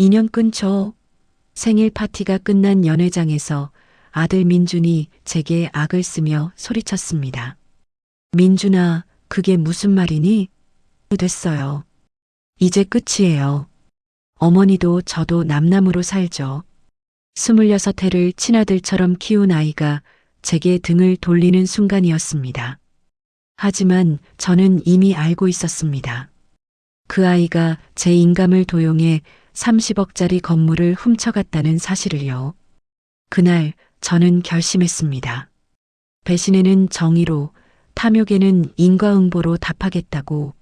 인연 끊죠. 생일 파티가 끝난 연회장에서 아들 민준이 제게 악을 쓰며 소리쳤습니다. 민준아, 그게 무슨 말이니? 됐어요. 이제 끝이에요. 어머니도 저도 남남으로 살죠. 26해를 친아들처럼 키운 아이가 제게 등을 돌리는 순간이었습니다. 하지만 저는 이미 알고 있었습니다. 그 아이가 제 인감을 도용해 30억짜리 건물을 훔쳐갔다는 사실을요. 그날 저는 결심했습니다. 배신에는 정의로, 탐욕에는 인과응보로 답하겠다고.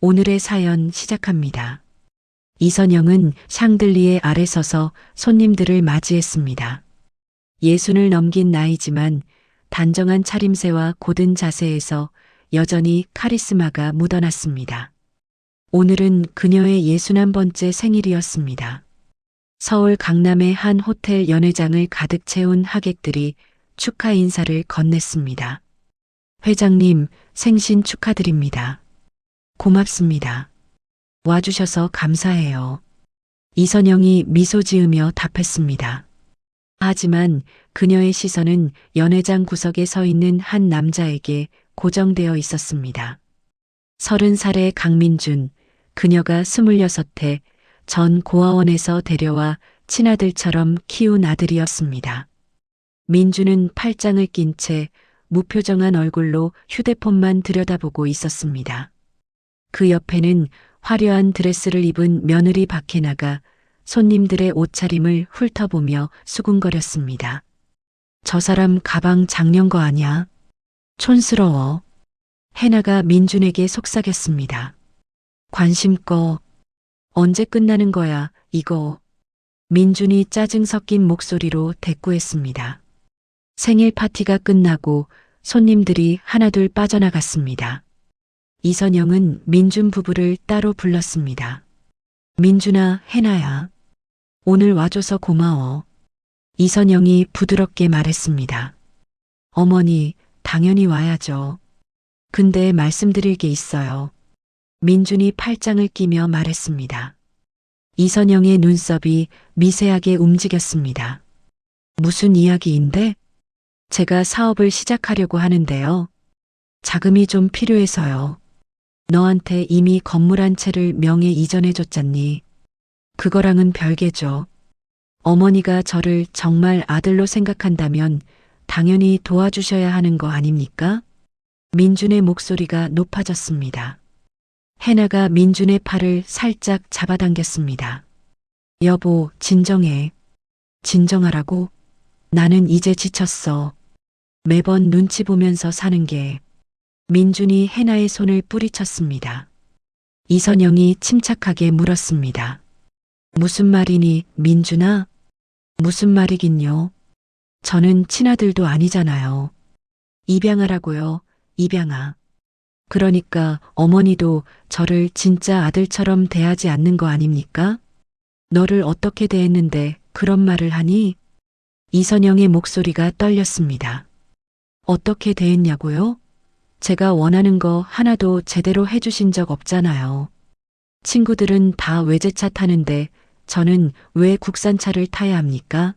오늘의 사연 시작합니다. 이선영은 샹들리에 아래 서서 손님들을 맞이했습니다. 예순을 넘긴 나이지만 단정한 차림새와 고든 자세에서 여전히 카리스마가 묻어났습니다. 오늘은 그녀의 61번째 생일이었습니다. 서울 강남의 한 호텔 연회장을 가득 채운 하객들이 축하 인사를 건넸습니다. 회장님, 생신 축하드립니다. 고맙습니다. 와주셔서 감사해요. 이선영이 미소 지으며 답했습니다. 하지만 그녀의 시선은 연회장 구석에 서 있는 한 남자에게 고정되어 있었습니다. 30살의 강민준, 그녀가 26해 전 고아원에서 데려와 친아들처럼 키운 아들이었습니다. 민준은 팔짱을 낀 채 무표정한 얼굴로 휴대폰만 들여다보고 있었습니다. 그 옆에는 화려한 드레스를 입은 며느리 박혜나가 손님들의 옷차림을 훑어보며 수군거렸습니다. 저 사람 가방 작년 거 아냐? 촌스러워. 해나가 민준에게 속삭였습니다. 관심 꺼. 언제 끝나는 거야, 이거. 민준이 짜증 섞인 목소리로 대꾸했습니다. 생일 파티가 끝나고 손님들이 하나둘 빠져나갔습니다. 이선영은 민준 부부를 따로 불렀습니다. 민준아, 해나야. 오늘 와줘서 고마워. 이선영이 부드럽게 말했습니다. 어머니, 당연히 와야죠. 근데 말씀드릴 게 있어요. 민준이 팔짱을 끼며 말했습니다. 이선영의 눈썹이 미세하게 움직였습니다. 무슨 이야기인데? 제가 사업을 시작하려고 하는데요. 자금이 좀 필요해서요. 너한테 이미 건물 한 채를 명예 이전해줬잖니. 그거랑은 별개죠. 어머니가 저를 정말 아들로 생각한다면 당연히 도와주셔야 하는 거 아닙니까? 민준의 목소리가 높아졌습니다. 해나가 민준의 팔을 살짝 잡아당겼습니다. 여보, 진정해. 진정하라고? 나는 이제 지쳤어. 매번 눈치 보면서 사는 게. 민준이 해나의 손을 뿌리쳤습니다. 이선영이 침착하게 물었습니다. 무슨 말이니, 민준아? 무슨 말이긴요. 저는 친아들도 아니잖아요. 입양하라고요, 입양아. 그러니까 어머니도 저를 진짜 아들처럼 대하지 않는 거 아닙니까? 너를 어떻게 대했는데 그런 말을 하니? 이선영의 목소리가 떨렸습니다. 어떻게 대했냐고요? 제가 원하는 거 하나도 제대로 해주신 적 없잖아요. 친구들은 다 외제차 타는데 저는 왜 국산차를 타야 합니까?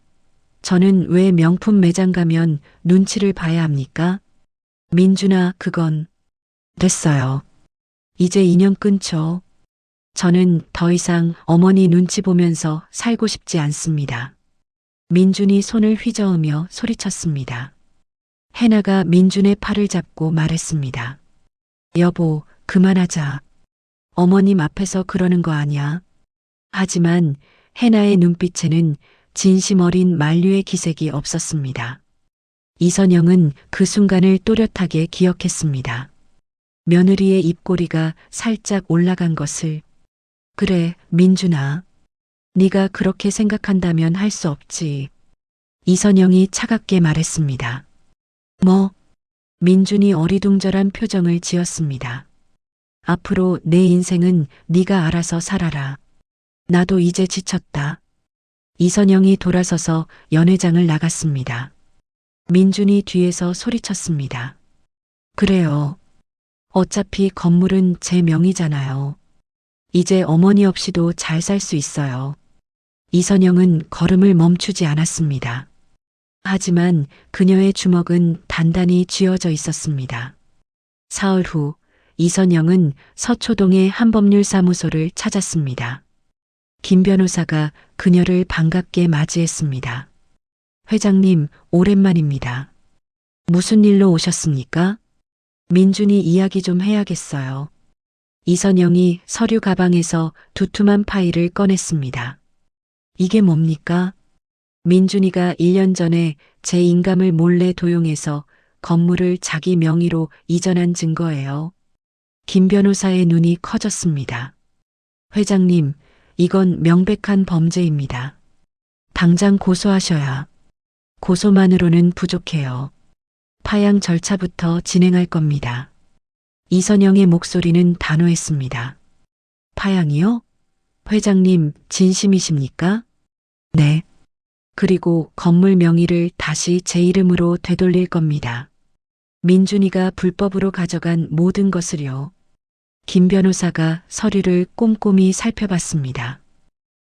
저는 왜 명품 매장 가면 눈치를 봐야 합니까? 민준아, 그건. 됐어요. 이제 인연 끊죠. 저는 더 이상 어머니 눈치 보면서 살고 싶지 않습니다. 민준이 손을 휘저으며 소리쳤습니다. 해나가 민준의 팔을 잡고 말했습니다. 여보, 그만하자. 어머님 앞에서 그러는 거 아니야. 하지만 해나의 눈빛에는 진심 어린 만류의 기색이 없었습니다. 이선영은 그 순간을 또렷하게 기억했습니다. 며느리의 입꼬리가 살짝 올라간 것을. 그래, 민준아. 네가 그렇게 생각한다면 할 수 없지. 이선영이 차갑게 말했습니다. 뭐? 민준이 어리둥절한 표정을 지었습니다. 앞으로 내 인생은 네가 알아서 살아라. 나도 이제 지쳤다. 이선영이 돌아서서 연회장을 나갔습니다. 민준이 뒤에서 소리쳤습니다. 그래요. 어차피 건물은 제 명의잖아요. 이제 어머니 없이도 잘 살 수 있어요. 이선영은 걸음을 멈추지 않았습니다. 하지만 그녀의 주먹은 단단히 쥐어져 있었습니다. 사흘 후 이선영은 서초동의 한법률사무소를 찾았습니다. 김 변호사가 그녀를 반갑게 맞이했습니다. 회장님, 오랜만입니다. 무슨 일로 오셨습니까? 민준이 이야기 좀 해야겠어요. 이선영이 서류 가방에서 두툼한 파일을 꺼냈습니다. 이게 뭡니까? 민준이가 1년 전에 제 인감을 몰래 도용해서 건물을 자기 명의로 이전한 증거예요. 김 변호사의 눈이 커졌습니다. 회장님, 이건 명백한 범죄입니다. 당장 고소하셔야. 고소만으로는 부족해요. 파양 절차부터 진행할 겁니다. 이선영의 목소리는 단호했습니다. 파양이요? 회장님, 진심이십니까? 네. 그리고 건물 명의를 다시 제 이름으로 되돌릴 겁니다. 민준이가 불법으로 가져간 모든 것을요. 김 변호사가 서류를 꼼꼼히 살펴봤습니다.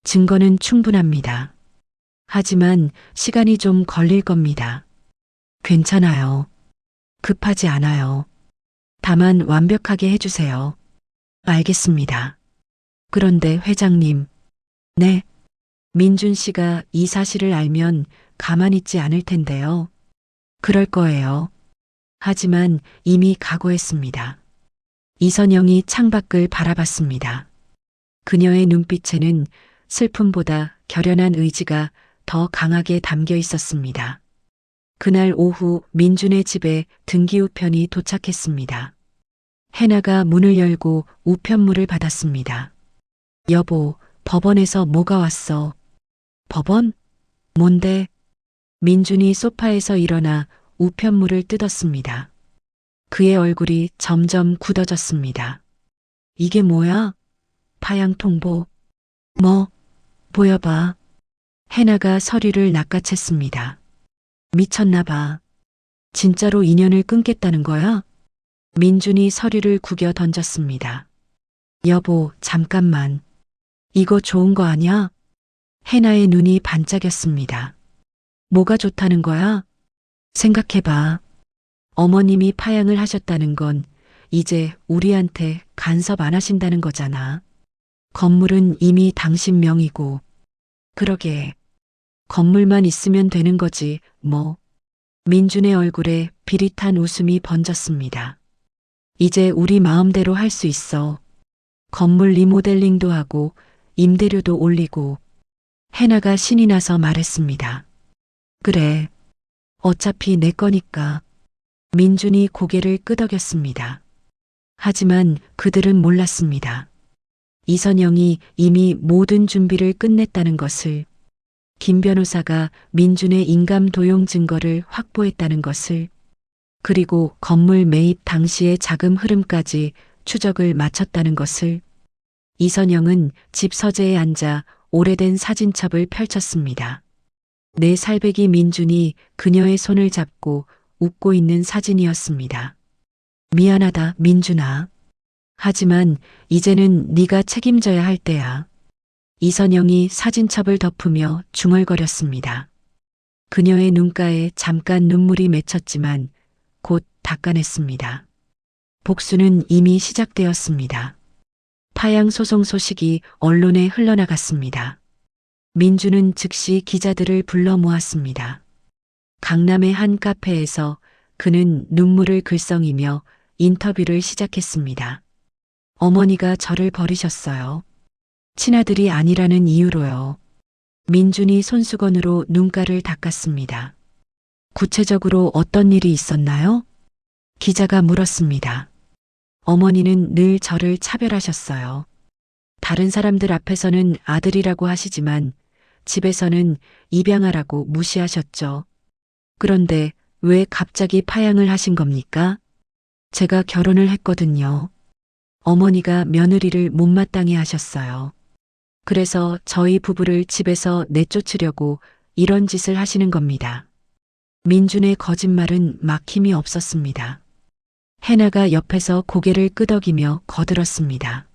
증거는 충분합니다. 하지만 시간이 좀 걸릴 겁니다. 괜찮아요. 급하지 않아요. 다만 완벽하게 해주세요. 알겠습니다. 그런데 회장님. 네. 민준 씨가 이 사실을 알면 가만히 있지 않을 텐데요. 그럴 거예요. 하지만 이미 각오했습니다. 이선영이 창밖을 바라봤습니다. 그녀의 눈빛에는 슬픔보다 결연한 의지가 더 강하게 담겨 있었습니다. 그날 오후 민준의 집에 등기우편이 도착했습니다. 해나가 문을 열고 우편물을 받았습니다. 여보, 법원에서 뭐가 왔어? 법원? 뭔데? 민준이 소파에서 일어나 우편물을 뜯었습니다. 그의 얼굴이 점점 굳어졌습니다. 이게 뭐야? 파양 통보. 뭐? 보여봐. 해나가 서류를 낚아챘습니다. 미쳤나 봐. 진짜로 인연을 끊겠다는 거야? 민준이 서류를 구겨 던졌습니다. 여보, 잠깐만. 이거 좋은 거 아냐? 해나의 눈이 반짝였습니다. 뭐가 좋다는 거야? 생각해봐. 어머님이 파양을 하셨다는 건 이제 우리한테 간섭 안 하신다는 거잖아. 건물은 이미 당신 명이고. 그러게. 건물만 있으면 되는 거지, 뭐. 민준의 얼굴에 비릿한 웃음이 번졌습니다. 이제 우리 마음대로 할 수 있어. 건물 리모델링도 하고 임대료도 올리고. 해나가 신이 나서 말했습니다. 그래. 어차피 내 거니까. 민준이 고개를 끄덕였습니다. 하지만 그들은 몰랐습니다. 이선영이 이미 모든 준비를 끝냈다는 것을, 김 변호사가 민준의 인감 도용 증거를 확보했다는 것을, 그리고 건물 매입 당시의 자금 흐름까지 추적을 마쳤다는 것을. 이선영은 집 서재에 앉아 오래된 사진첩을 펼쳤습니다. 내 살배기 민준이 그녀의 손을 잡고 웃고 있는 사진이었습니다. 미안하다, 민준아. 하지만 이제는 네가 책임져야 할 때야. 이선영이 사진첩을 덮으며 중얼거렸습니다. 그녀의 눈가에 잠깐 눈물이 맺혔지만 곧 닦아냈습니다. 복수는 이미 시작되었습니다. 파양 소송 소식이 언론에 흘러나갔습니다. 민준은 즉시 기자들을 불러 모았습니다. 강남의 한 카페에서 그는 눈물을 글썽이며 인터뷰를 시작했습니다. 어머니가 저를 버리셨어요. 친아들이 아니라는 이유로요. 민준이 손수건으로 눈가를 닦았습니다. 구체적으로 어떤 일이 있었나요? 기자가 물었습니다. 어머니는 늘 저를 차별하셨어요. 다른 사람들 앞에서는 아들이라고 하시지만 집에서는 입양아라고 무시하셨죠. 그런데 왜 갑자기 파양을 하신 겁니까? 제가 결혼을 했거든요. 어머니가 며느리를 못마땅해 하셨어요. 그래서 저희 부부를 집에서 내쫓으려고 이런 짓을 하시는 겁니다. 민준의 거짓말은 막힘이 없었습니다. 해나가 옆에서 고개를 끄덕이며 거들었습니다.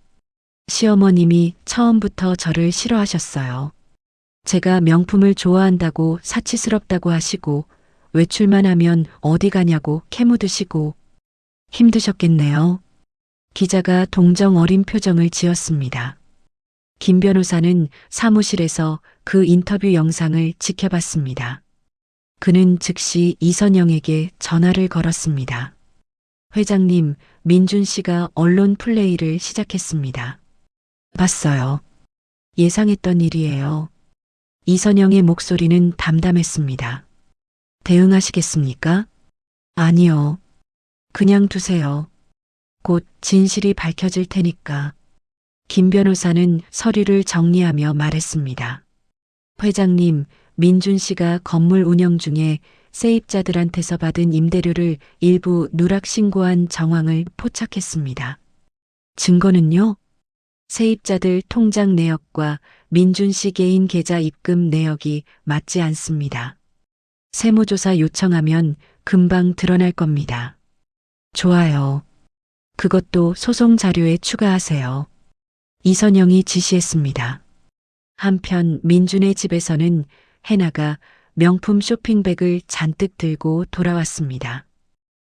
시어머님이 처음부터 저를 싫어하셨어요. 제가 명품을 좋아한다고 사치스럽다고 하시고 외출만 하면 어디 가냐고 캐묻으시고 힘드셨겠네요. 기자가 동정 어린 표정을 지었습니다. 김 변호사는 사무실에서 그 인터뷰 영상을 지켜봤습니다. 그는 즉시 이선영에게 전화를 걸었습니다. 회장님, 민준 씨가 언론 플레이를 시작했습니다. 봤어요. 예상했던 일이에요. 이선영의 목소리는 담담했습니다. 대응하시겠습니까? 아니요. 그냥 두세요. 곧 진실이 밝혀질 테니까. 김 변호사는 서류를 정리하며 말했습니다. 회장님, 민준 씨가 건물 운영 중에 세입자들한테서 받은 임대료를 일부 누락 신고한 정황을 포착했습니다. 증거는요? 세입자들 통장 내역과 민준 씨 개인 계좌 입금 내역이 맞지 않습니다. 세무조사 요청하면 금방 드러날 겁니다. 좋아요. 그것도 소송 자료에 추가하세요. 이선영이 지시했습니다. 한편 민준의 집에서는 해나가 명품 쇼핑백을 잔뜩 들고 돌아왔습니다.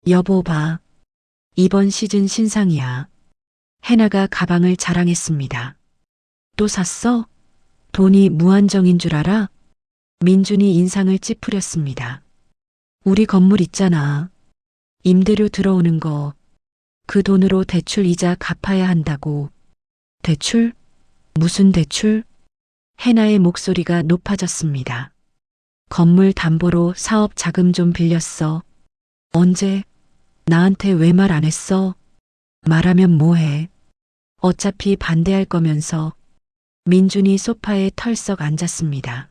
여보 봐. 이번 시즌 신상이야. 해나가 가방을 자랑했습니다. 또 샀어? 돈이 무한정인 줄 알아? 민준이 인상을 찌푸렸습니다. 우리 건물 있잖아. 임대료 들어오는 거. 그 돈으로 대출 이자 갚아야 한다고. 대출? 무슨 대출? 해나의 목소리가 높아졌습니다. 건물 담보로 사업 자금 좀 빌렸어. 언제? 나한테 왜 말 안 했어? 말하면 뭐해? 어차피 반대할 거면서. 민준이 소파에 털썩 앉았습니다.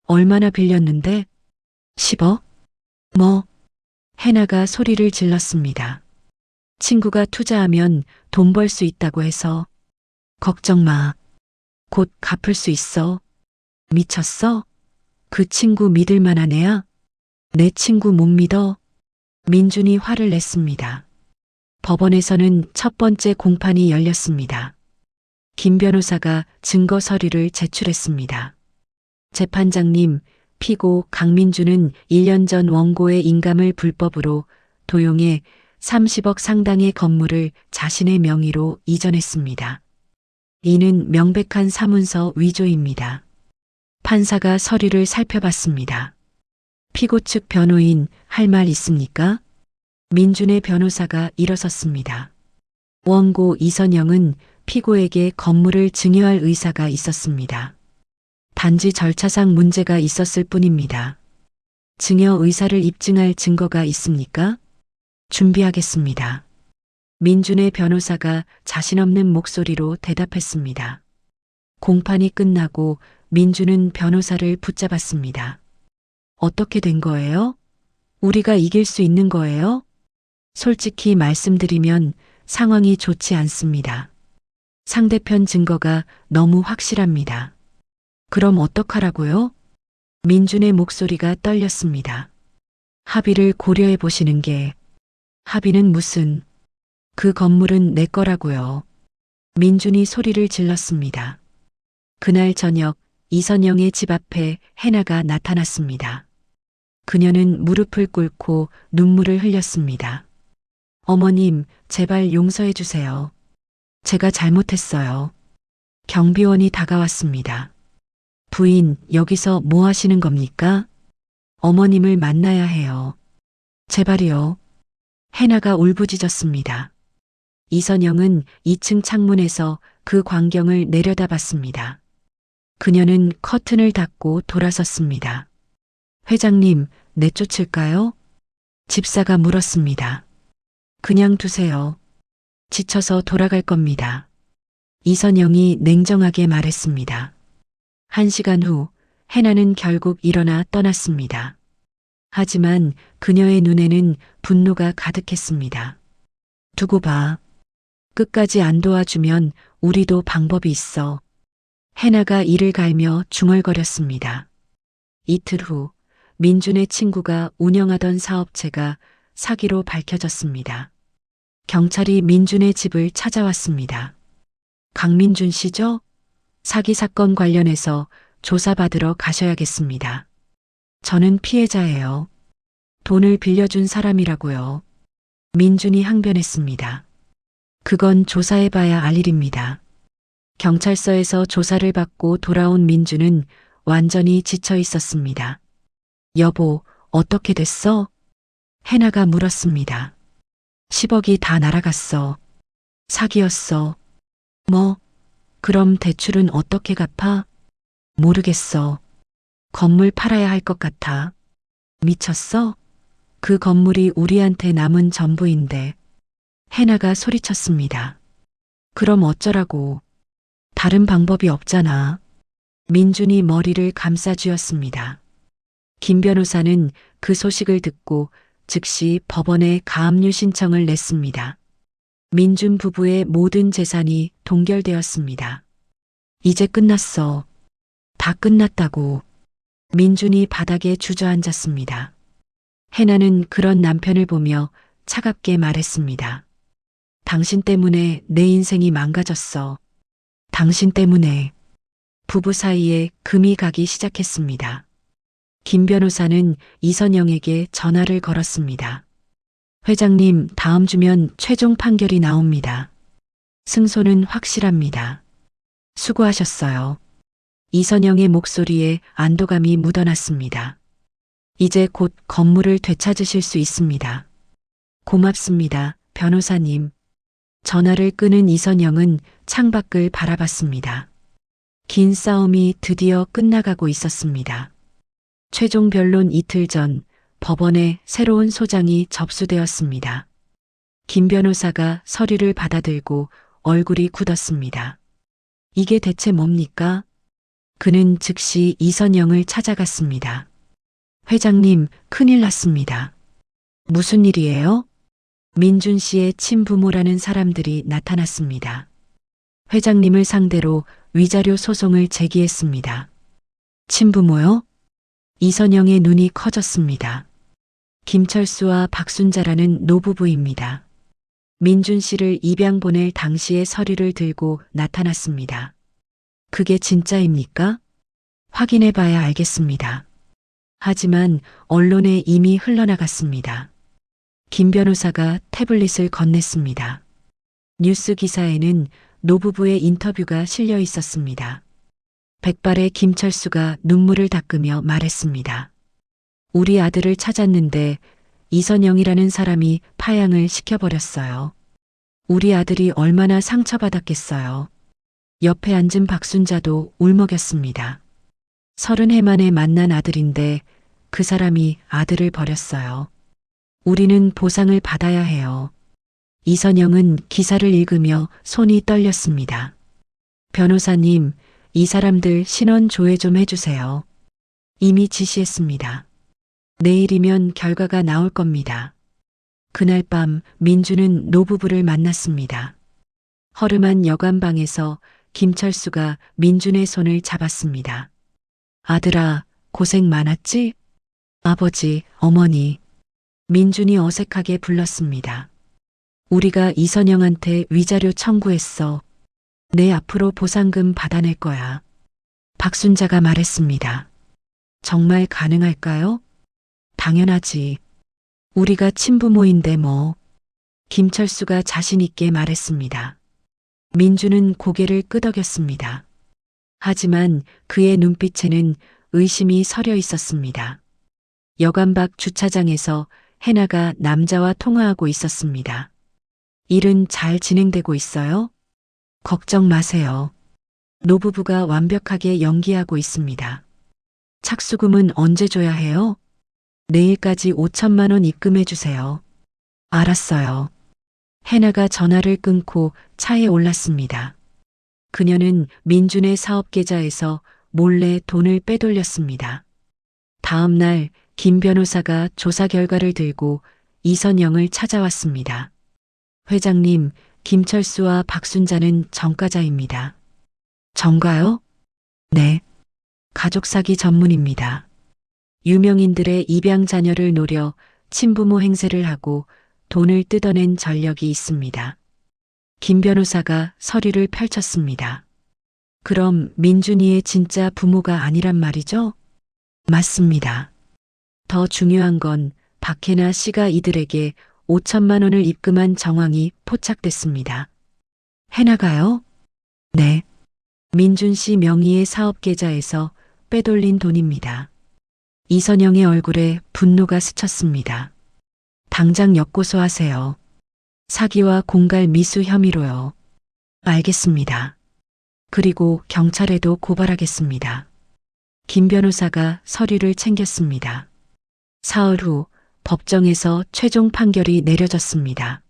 얼마나 빌렸는데? 10억? 뭐? 해나가 소리를 질렀습니다. 친구가 투자하면 돈 벌 수 있다고 해서. 걱정 마. 곧 갚을 수 있어. 미쳤어? 그 친구 믿을 만한 애야? 내 친구 못 믿어? 민준이 화를 냈습니다. 법원에서는 첫 번째 공판이 열렸습니다. 김 변호사가 증거 서류를 제출했습니다. 재판장님, 피고 강민준은 1년 전 원고의 인감을 불법으로 도용해 30억 상당의 건물을 자신의 명의로 이전했습니다. 이는 명백한 사문서 위조입니다. 판사가 서류를 살펴봤습니다. 피고 측 변호인 할 말 있습니까? 민준의 변호사가 일어섰습니다. 원고 이선영은 피고에게 건물을 증여할 의사가 있었습니다. 단지 절차상 문제가 있었을 뿐입니다. 증여 의사를 입증할 증거가 있습니까? 준비하겠습니다. 민준의 변호사가 자신 없는 목소리로 대답했습니다. 공판이 끝나고 민준은 변호사를 붙잡았습니다. 어떻게 된 거예요? 우리가 이길 수 있는 거예요? 솔직히 말씀드리면 상황이 좋지 않습니다. 상대편 증거가 너무 확실합니다. 그럼 어떡하라고요? 민준의 목소리가 떨렸습니다. 합의를 고려해 보시는 게. 합의는 무슨. 그 건물은 내 거라고요. 민준이 소리를 질렀습니다. 그날 저녁 이선영의 집 앞에 해나가 나타났습니다. 그녀는 무릎을 꿇고 눈물을 흘렸습니다. 어머님, 제발 용서해 주세요. 제가 잘못했어요. 경비원이 다가왔습니다. 부인, 여기서 뭐 하시는 겁니까? 어머님을 만나야 해요. 제발이요. 해나가 울부짖었습니다. 이선영은 2층 창문에서 그 광경을 내려다봤습니다. 그녀는 커튼을 닫고 돌아섰습니다. 회장님, 내쫓을까요? 집사가 물었습니다. 그냥 두세요. 지쳐서 돌아갈 겁니다. 이선영이 냉정하게 말했습니다. 1시간 후 해나는 결국 일어나 떠났습니다. 하지만 그녀의 눈에는 분노가 가득했습니다. 두고 봐. 끝까지 안 도와주면 우리도 방법이 있어. 해나가 이를 갈며 중얼거렸습니다. 이틀 후 민준의 친구가 운영하던 사업체가 사기로 밝혀졌습니다. 경찰이 민준의 집을 찾아왔습니다. 강민준 씨죠? 사기 사건 관련해서 조사받으러 가셔야겠습니다. 저는 피해자예요. 돈을 빌려준 사람이라고요. 민준이 항변했습니다. 그건 조사해봐야 알 일입니다. 경찰서에서 조사를 받고 돌아온 민준은 완전히 지쳐 있었습니다. 여보, 어떻게 됐어? 해나가 물었습니다. 10억이 다 날아갔어. 사기였어. 뭐? 그럼 대출은 어떻게 갚아? 모르겠어. 건물 팔아야 할 것 같아. 미쳤어? 그 건물이 우리한테 남은 전부인데. 해나가 소리쳤습니다. 그럼 어쩌라고. 다른 방법이 없잖아. 민준이 머리를 감싸쥐었습니다. 김 변호사는 그 소식을 듣고 즉시 법원에 가압류 신청을 냈습니다. 민준 부부의 모든 재산이 동결되었습니다. 이제 끝났어. 다 끝났다고. 민준이 바닥에 주저앉았습니다. 해나는 그런 남편을 보며 차갑게 말했습니다. 당신 때문에 내 인생이 망가졌어. 당신 때문에. 부부 사이에 금이 가기 시작했습니다. 김 변호사는 이선영에게 전화를 걸었습니다. 회장님, 다음 주면 최종 판결이 나옵니다. 승소는 확실합니다. 수고하셨어요. 이선영의 목소리에 안도감이 묻어났습니다. 이제 곧 건물을 되찾으실 수 있습니다. 고맙습니다, 변호사님. 전화를 끊은 이선영은 창밖을 바라봤습니다. 긴 싸움이 드디어 끝나가고 있었습니다. 최종 변론 이틀 전 법원에 새로운 소장이 접수되었습니다. 김 변호사가 서류를 받아들고 얼굴이 굳었습니다. 이게 대체 뭡니까? 그는 즉시 이선영을 찾아갔습니다. 회장님, 큰일 났습니다. 무슨 일이에요? 민준 씨의 친부모라는 사람들이 나타났습니다. 회장님을 상대로 위자료 소송을 제기했습니다. 친부모요? 이선영의 눈이 커졌습니다. 김철수와 박순자라는 노부부입니다. 민준 씨를 입양 보낼 당시의 서류를 들고 나타났습니다. 그게 진짜입니까? 확인해 봐야 알겠습니다. 하지만 언론에 이미 흘러나갔습니다. 김 변호사가 태블릿을 건넸습니다. 뉴스 기사에는 노부부의 인터뷰가 실려 있었습니다. 백발의 김철수가 눈물을 닦으며 말했습니다. 우리 아들을 찾았는데 이선영이라는 사람이 파양을 시켜버렸어요. 우리 아들이 얼마나 상처받았겠어요. 옆에 앉은 박순자도 울먹였습니다. 30해 만에 만난 아들인데 그 사람이 아들을 버렸어요. 우리는 보상을 받아야 해요. 이선영은 기사를 읽으며 손이 떨렸습니다. 변호사님, 이 사람들 신원 조회 좀 해주세요. 이미 지시했습니다. 내일이면 결과가 나올 겁니다. 그날 밤 민주는 노부부를 만났습니다. 허름한 여관방에서 김철수가 민준의 손을 잡았습니다. 아들아, 고생 많았지? 아버지, 어머니. 민준이 어색하게 불렀습니다. 우리가 이선영한테 위자료 청구했어. 내 앞으로 보상금 받아낼 거야. 박순자가 말했습니다. 정말 가능할까요? 당연하지. 우리가 친부모인데 뭐. 김철수가 자신 있게 말했습니다. 민주는 고개를 끄덕였습니다. 하지만 그의 눈빛에는 의심이 서려 있었습니다. 여관 밖 주차장에서 해나가 남자와 통화하고 있었습니다. 일은 잘 진행되고 있어요? 걱정 마세요. 노부부가 완벽하게 연기하고 있습니다. 착수금은 언제 줘야 해요? 내일까지 5천만 원 입금해 주세요. 알았어요. 해나가 전화를 끊고 차에 올랐습니다. 그녀는 민준의 사업 계좌에서 몰래 돈을 빼돌렸습니다. 다음 날 김 변호사가 조사 결과를 들고 이선영을 찾아왔습니다. 회장님, 김철수와 박순자는 전과자입니다. 전과요? 네. 가족 사기 전문입니다. 유명인들의 입양 자녀를 노려 친부모 행세를 하고 돈을 뜯어낸 전력이 있습니다. 김 변호사가 서류를 펼쳤습니다. 그럼 민준이의 진짜 부모가 아니란 말이죠? 맞습니다. 더 중요한 건 박혜나 씨가 이들에게 5천만 원을 입금한 정황이 포착됐습니다. 해나가요? 네. 민준 씨 명의의 사업 계좌에서 빼돌린 돈입니다. 이선영의 얼굴에 분노가 스쳤습니다. 당장 역고소하세요. 사기와 공갈 미수 혐의로요. 알겠습니다. 그리고 경찰에도 고발하겠습니다. 김 변호사가 서류를 챙겼습니다. 사흘 후 법정에서 최종 판결이 내려졌습니다.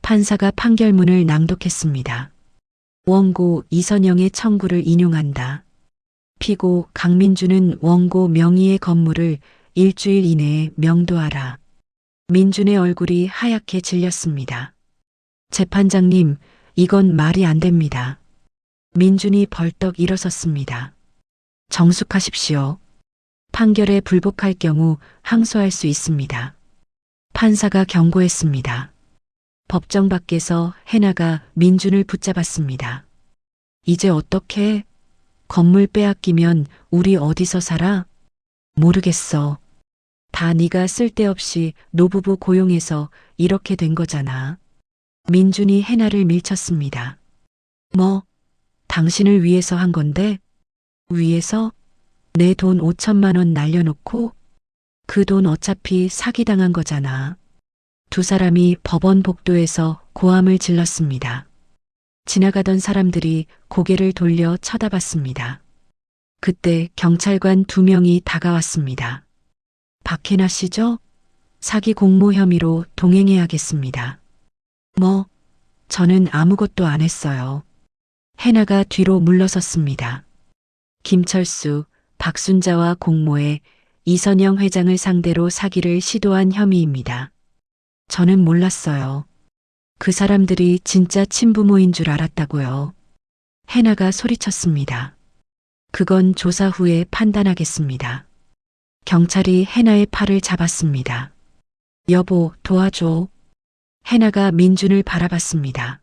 판사가 판결문을 낭독했습니다. 원고 이선영의 청구를 인용한다. 피고 강민준은 원고 명의의 건물을 일주일 이내에 명도하라. 민준의 얼굴이 하얗게 질렸습니다. 재판장님, 이건 말이 안 됩니다. 민준이 벌떡 일어섰습니다. 정숙하십시오. 판결에 불복할 경우 항소할 수 있습니다. 판사가 경고했습니다. 법정 밖에서 해나가 민준을 붙잡았습니다. 이제 어떻게? 건물 빼앗기면 우리 어디서 살아? 모르겠어. 다 네가 쓸데없이 노부부 고용해서 이렇게 된 거잖아. 민준이 해나를 밀쳤습니다. 뭐? 당신을 위해서 한 건데? 위해서? 내 돈 5천만 원 날려놓고? 그 돈 어차피 사기당한 거잖아. 두 사람이 법원 복도에서 고함을 질렀습니다. 지나가던 사람들이 고개를 돌려 쳐다봤습니다. 그때 경찰관 2명이 다가왔습니다. 박혜나 씨죠? 사기 공모 혐의로 동행해야겠습니다. 뭐? 저는 아무것도 안 했어요. 해나가 뒤로 물러섰습니다. 김철수, 박순자와 공모해 이선영 회장을 상대로 사기를 시도한 혐의입니다. 저는 몰랐어요. 그 사람들이 진짜 친부모인 줄 알았다고요. 해나가 소리쳤습니다. 그건 조사 후에 판단하겠습니다. 경찰이 해나의 팔을 잡았습니다. 여보, 도와줘. 해나가 민준을 바라봤습니다.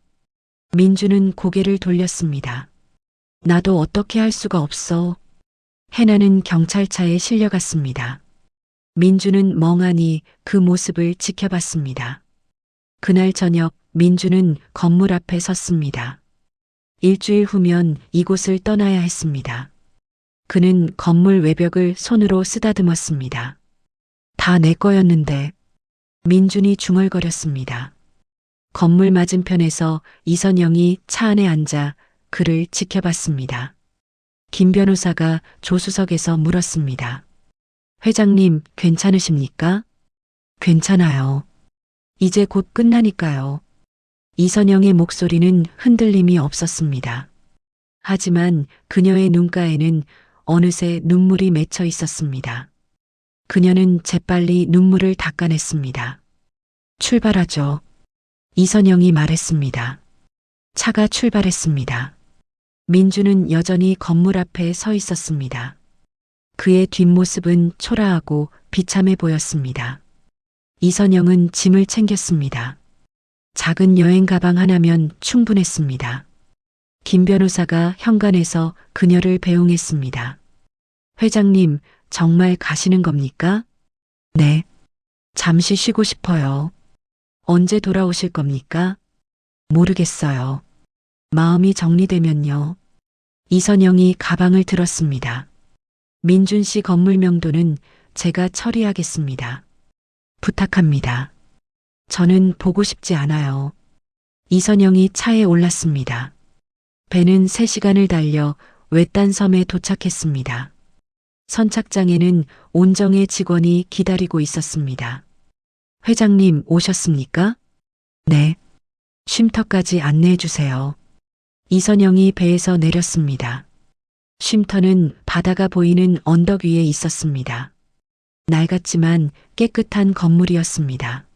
민준은 고개를 돌렸습니다. 나도 어떻게 할 수가 없어. 해나는 경찰차에 실려갔습니다. 민준은 멍하니 그 모습을 지켜봤습니다. 그날 저녁 민준은 건물 앞에 섰습니다. 일주일 후면 이곳을 떠나야 했습니다. 그는 건물 외벽을 손으로 쓰다듬었습니다. 다 내 거였는데. 민준이 중얼거렸습니다. 건물 맞은편에서 이선영이 차 안에 앉아 그를 지켜봤습니다. 김 변호사가 조수석에서 물었습니다. 회장님, 괜찮으십니까? 괜찮아요. 이제 곧 끝나니까요. 이선영의 목소리는 흔들림이 없었습니다. 하지만 그녀의 눈가에는 어느새 눈물이 맺혀 있었습니다. 그녀는 재빨리 눈물을 닦아냈습니다. 출발하죠. 이선영이 말했습니다. 차가 출발했습니다. 민주는 여전히 건물 앞에 서 있었습니다. 그의 뒷모습은 초라하고 비참해 보였습니다. 이선영은 짐을 챙겼습니다. 작은 여행 가방 하나면 충분했습니다. 김 변호사가 현관에서 그녀를 배웅했습니다. 회장님, 정말 가시는 겁니까? 네. 잠시 쉬고 싶어요. 언제 돌아오실 겁니까? 모르겠어요. 마음이 정리되면요. 이선영이 가방을 들었습니다. 민준 씨 건물 명도는 제가 처리하겠습니다. 부탁합니다. 저는 보고 싶지 않아요. 이선영이 차에 올랐습니다. 배는 3시간을 달려 외딴 섬에 도착했습니다. 선착장에는 온정의 직원이 기다리고 있었습니다. 회장님 오셨습니까? 네. 쉼터까지 안내해 주세요. 이선영이 배에서 내렸습니다. 쉼터는 바다가 보이는 언덕 위에 있었습니다. 낡았지만 깨끗한 건물이었습니다.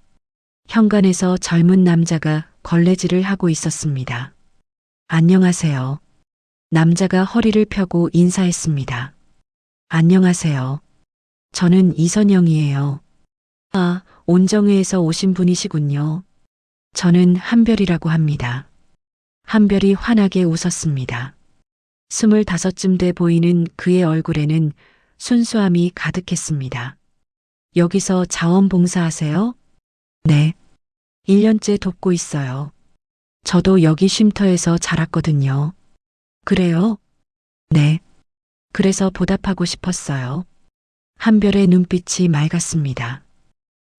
현관에서 젊은 남자가 걸레질을 하고 있었습니다. 안녕하세요. 남자가 허리를 펴고 인사했습니다. 안녕하세요. 저는 이선영이에요. 아, 온정회에서 오신 분이시군요. 저는 한별이라고 합니다. 한별이 환하게 웃었습니다. 25쯤 돼 보이는 그의 얼굴에는 순수함이 가득했습니다. 여기서 자원봉사하세요? 네. 1년째 돕고 있어요. 저도 여기 쉼터에서 자랐거든요. 그래요? 네. 그래서 보답하고 싶었어요. 한별의 눈빛이 맑았습니다.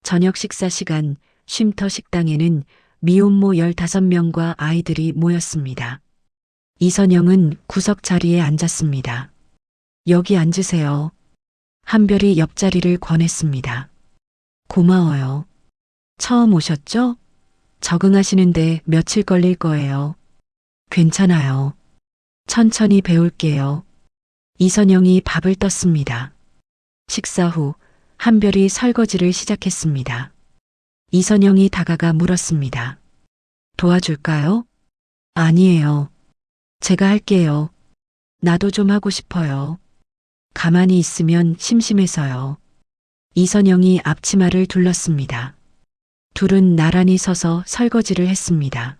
저녁 식사 시간 쉼터 식당에는 미혼모 15명과 아이들이 모였습니다. 이선영은 구석 자리에 앉았습니다. 여기 앉으세요. 한별이 옆자리를 권했습니다. 고마워요. 처음 오셨죠? 적응하시는데 며칠 걸릴 거예요. 괜찮아요. 천천히 배울게요. 이선영이 밥을 떴습니다. 식사 후 한별이 설거지를 시작했습니다. 이선영이 다가가 물었습니다. 도와줄까요? 아니에요. 제가 할게요. 나도 좀 하고 싶어요. 가만히 있으면 심심해서요. 이선영이 앞치마를 둘렀습니다. 둘은 나란히 서서 설거지를 했습니다.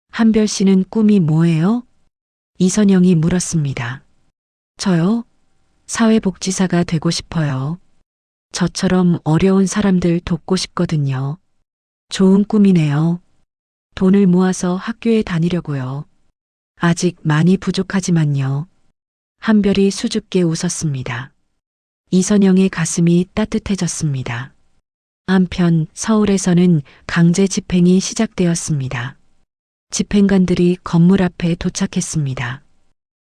한별 씨는 꿈이 뭐예요? 이선영이 물었습니다. 저요? 사회복지사가 되고 싶어요. 저처럼 어려운 사람들 돕고 싶거든요. 좋은 꿈이네요. 돈을 모아서 학교에 다니려고요. 아직 많이 부족하지만요. 한별이 수줍게 웃었습니다. 이선영의 가슴이 따뜻해졌습니다. 한편 서울에서는 강제 집행이 시작되었습니다. 집행관들이 건물 앞에 도착했습니다.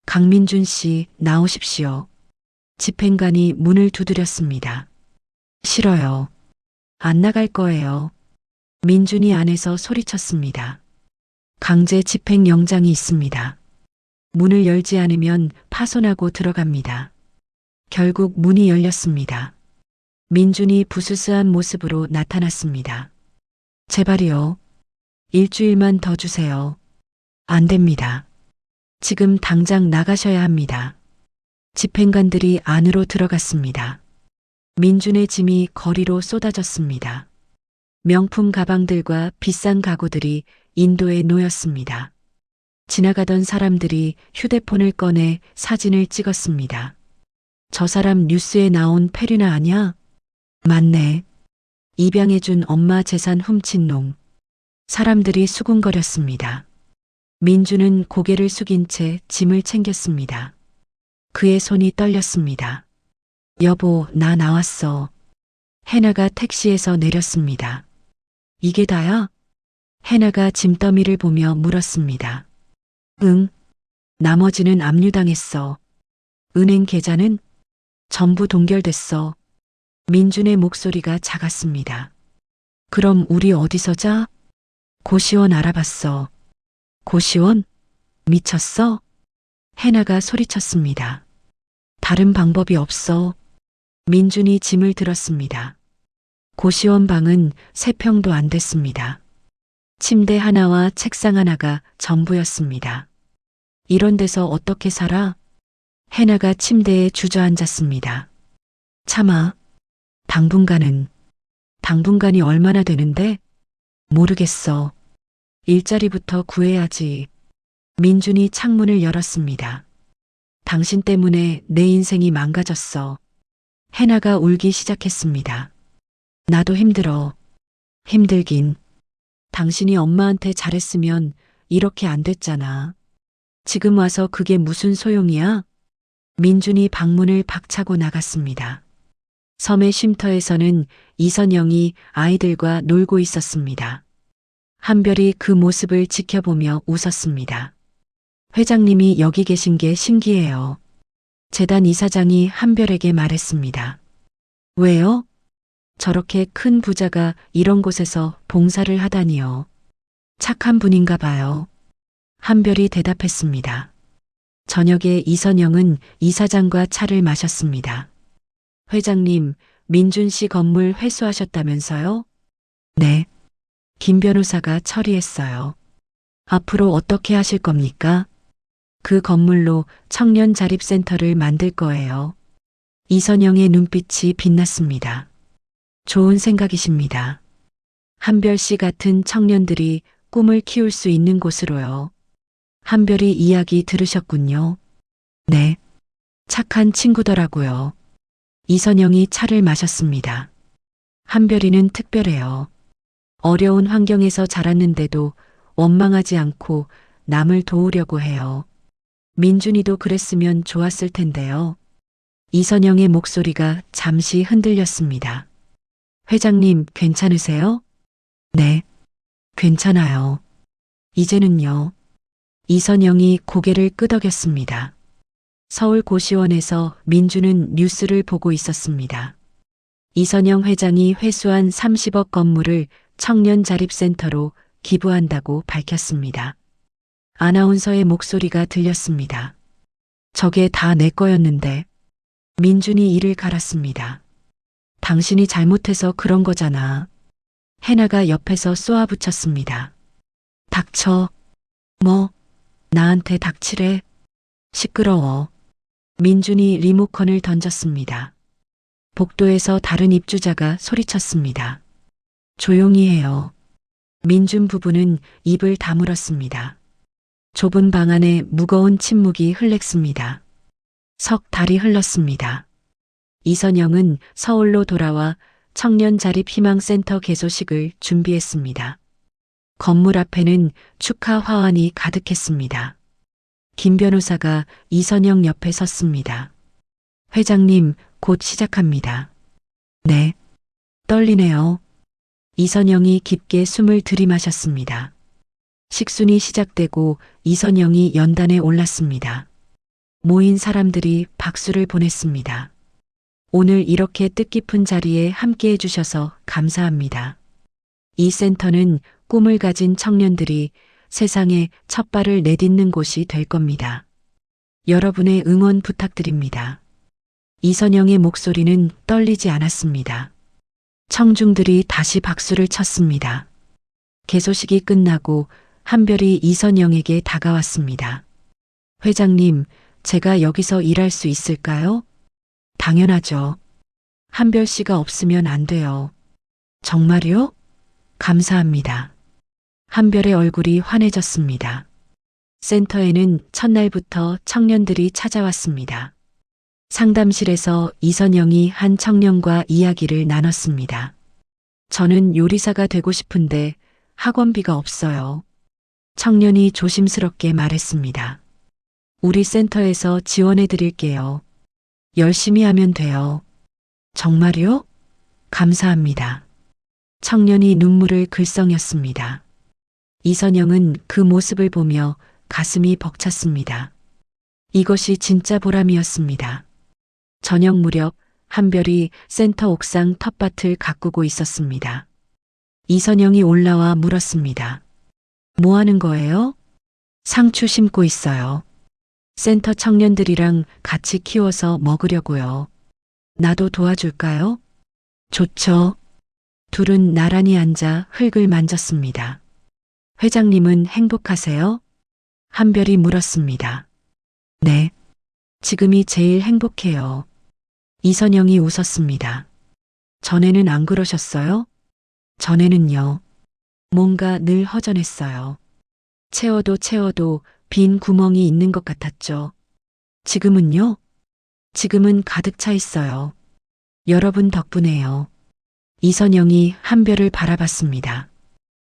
강민준 씨, 나오십시오. 집행관이 문을 두드렸습니다. 싫어요. 안 나갈 거예요. 민준이 안에서 소리쳤습니다. 강제 집행 영장이 있습니다. 문을 열지 않으면 파손하고 들어갑니다. 결국 문이 열렸습니다. 민준이 부스스한 모습으로 나타났습니다. 제발이요. 일주일만 더 주세요. 안 됩니다. 지금 당장 나가셔야 합니다. 집행관들이 안으로 들어갔습니다. 민준의 짐이 거리로 쏟아졌습니다. 명품 가방들과 비싼 가구들이 인도에 놓였습니다. 지나가던 사람들이 휴대폰을 꺼내 사진을 찍었습니다. 저 사람 뉴스에 나온 페류나 아냐? 맞네. 입양해준 엄마 재산 훔친 놈. 사람들이 수군거렸습니다. 민주는 고개를 숙인 채 짐을 챙겼습니다. 그의 손이 떨렸습니다. 여보, 나 나왔어. 해나가 택시에서 내렸습니다. 이게 다야? 해나가 짐더미를 보며 물었습니다. 응. 나머지는 압류당했어. 은행 계좌는? 전부 동결됐어. 민준의 목소리가 작았습니다. 그럼 우리 어디서 자? 고시원 알아봤어. 고시원? 미쳤어? 해나가 소리쳤습니다. 다른 방법이 없어. 민준이 짐을 들었습니다. 고시원 방은 3평도 안 됐습니다. 침대 하나와 책상 하나가 전부였습니다. 이런 데서 어떻게 살아? 해나가 침대에 주저앉았습니다. 참아. 당분간이 얼마나 되는데? 모르겠어. 일자리부터 구해야지. 민준이 창문을 열었습니다. 당신 때문에 내 인생이 망가졌어. 해나가 울기 시작했습니다. 나도 힘들어. 힘들긴. 당신이 엄마한테 잘했으면 이렇게 안 됐잖아. 지금 와서 그게 무슨 소용이야? 민준이 방문을 박차고 나갔습니다. 섬의 쉼터에서는 이선영이 아이들과 놀고 있었습니다. 한별이 그 모습을 지켜보며 웃었습니다. 회장님이 여기 계신 게 신기해요. 재단 이사장이 한별에게 말했습니다. 왜요? 저렇게 큰 부자가 이런 곳에서 봉사를 하다니요. 착한 분인가 봐요. 한별이 대답했습니다. 저녁에 이선영은 이사장과 차를 마셨습니다. 회장님, 민준 씨 건물 회수하셨다면서요? 네. 김 변호사가 처리했어요. 앞으로 어떻게 하실 겁니까? 그 건물로 청년 자립센터를 만들 거예요. 이선영의 눈빛이 빛났습니다. 좋은 생각이십니다. 한별 씨 같은 청년들이 꿈을 키울 수 있는 곳으로요. 한별이 이야기 들으셨군요. 네. 착한 친구더라고요. 이선영이 차를 마셨습니다. 한별이는 특별해요. 어려운 환경에서 자랐는데도 원망하지 않고 남을 도우려고 해요. 민준이도 그랬으면 좋았을 텐데요. 이선영의 목소리가 잠시 흔들렸습니다. 회장님, 괜찮으세요? 네, 괜찮아요. 이제는요. 이선영이 고개를 끄덕였습니다. 서울 고시원에서 민주는 뉴스를 보고 있었습니다. 이선영 회장이 회수한 30억 건물을 청년자립센터로 기부한다고 밝혔습니다. 아나운서의 목소리가 들렸습니다. 저게 다 내 거였는데. 민준이 이를 갈았습니다. 당신이 잘못해서 그런 거잖아. 해나가 옆에서 쏘아붙였습니다. 닥쳐. 뭐, 나한테 닥치래. 시끄러워. 민준이 리모컨을 던졌습니다. 복도에서 다른 입주자가 소리쳤습니다. 조용히 해요. 민준 부부는 입을 다물었습니다. 좁은 방 안에 무거운 침묵이 흘렀습니다. 석 달이 흘렀습니다. 이선영은 서울로 돌아와 청년자립희망센터 개소식을 준비했습니다. 건물 앞에는 축하 화환이 가득했습니다. 김 변호사가 이선영 옆에 섰습니다. 회장님, 곧 시작합니다. 네. 떨리네요. 이선영이 깊게 숨을 들이마셨습니다. 식순이 시작되고 이선영이 연단에 올랐습니다. 모인 사람들이 박수를 보냈습니다. 오늘 이렇게 뜻깊은 자리에 함께 해주셔서 감사합니다. 이 센터는 꿈을 가진 청년들이 세상에 첫 발을 내딛는 곳이 될 겁니다. 여러분의 응원 부탁드립니다. 이선영의 목소리는 떨리지 않았습니다. 청중들이 다시 박수를 쳤습니다. 개소식이 끝나고 한별이 이선영에게 다가왔습니다. 회장님, 제가 여기서 일할 수 있을까요? 당연하죠. 한별 씨가 없으면 안 돼요. 정말요? 감사합니다. 한별의 얼굴이 환해졌습니다. 센터에는 첫날부터 청년들이 찾아왔습니다. 상담실에서 이선영이 한 청년과 이야기를 나눴습니다. 저는 요리사가 되고 싶은데 학원비가 없어요. 청년이 조심스럽게 말했습니다. 우리 센터에서 지원해 드릴게요. 열심히 하면 돼요. 정말요? 감사합니다. 청년이 눈물을 글썽였습니다. 이선영은 그 모습을 보며 가슴이 벅찼습니다. 이것이 진짜 보람이었습니다. 저녁 무렵 한별이 센터 옥상 텃밭을 가꾸고 있었습니다. 이선영이 올라와 물었습니다. 뭐 하는 거예요? 상추 심고 있어요. 센터 청년들이랑 같이 키워서 먹으려고요. 나도 도와줄까요? 좋죠. 둘은 나란히 앉아 흙을 만졌습니다. 회장님은 행복하세요? 한별이 물었습니다. 네. 지금이 제일 행복해요. 이선영이 웃었습니다. 전에는 안 그러셨어요? 전에는요. 뭔가 늘 허전했어요. 채워도 빈 구멍이 있는 것 같았죠. 지금은요? 지금은 가득 차 있어요. 여러분 덕분에요. 이선영이 한별을 바라봤습니다.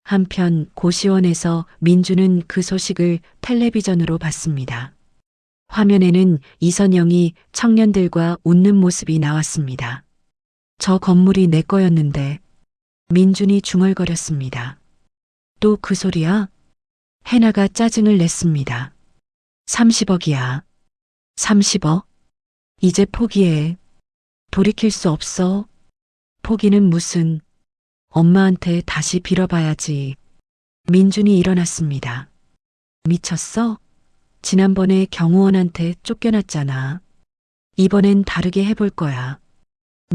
한편 고시원에서 민주는 그 소식을 텔레비전으로 봤습니다. 화면에는 이선영이 청년들과 웃는 모습이 나왔습니다. 저 건물이 내 거였는데. 민준이 중얼거렸습니다. 또 그 소리야? 해나가 짜증을 냈습니다. 30억이야. 30억? 이제 포기해. 돌이킬 수 없어. 포기는 무슨. 엄마한테 다시 빌어봐야지. 민준이 일어났습니다. 미쳤어? 지난번에 경호원한테 쫓겨났잖아. 이번엔 다르게 해볼 거야.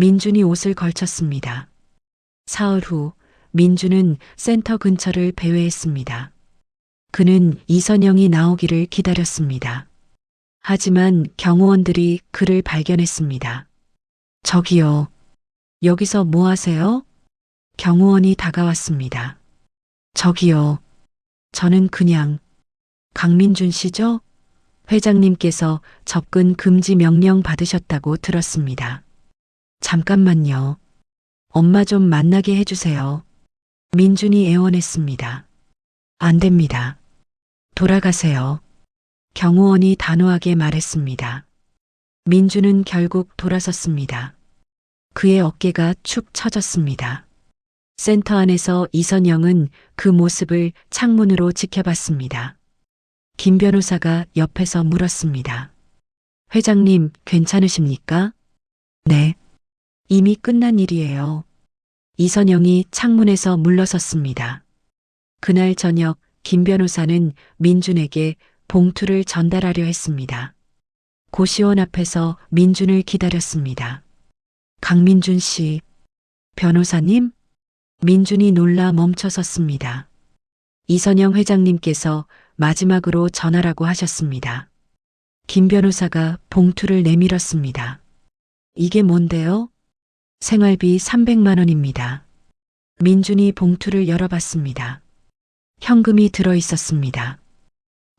민준이 옷을 걸쳤습니다. 사흘 후 민주는 센터 근처를 배회했습니다. 그는 이선영이 나오기를 기다렸습니다. 하지만 경호원들이 그를 발견했습니다. 저기요. 여기서 뭐 하세요? 경호원이 다가왔습니다. 저기요. 저는 그냥 강민준 씨죠? 회장님께서 접근 금지 명령 받으셨다고 들었습니다. 잠깐만요. 엄마 좀 만나게 해주세요. 민준이 애원했습니다. 안 됩니다. 돌아가세요. 경호원이 단호하게 말했습니다. 민준은 결국 돌아섰습니다. 그의 어깨가 축 처졌습니다. 센터 안에서 이선영은 그 모습을 창문으로 지켜봤습니다. 김 변호사가 옆에서 물었습니다. 회장님, 괜찮으십니까? 네. 이미 끝난 일이에요. 이선영이 창문에서 물러섰습니다. 그날 저녁 김 변호사는 민준에게 봉투를 전달하려 했습니다. 고시원 앞에서 민준을 기다렸습니다. 강민준 씨, 변호사님? 민준이 놀라 멈춰섰습니다. 이선영 회장님께서 마지막으로 전화라고 하셨습니다. 김 변호사가 봉투를 내밀었습니다. 이게 뭔데요? 생활비 300만 원입니다. 민준이 봉투를 열어봤습니다. 현금이 들어 있었습니다.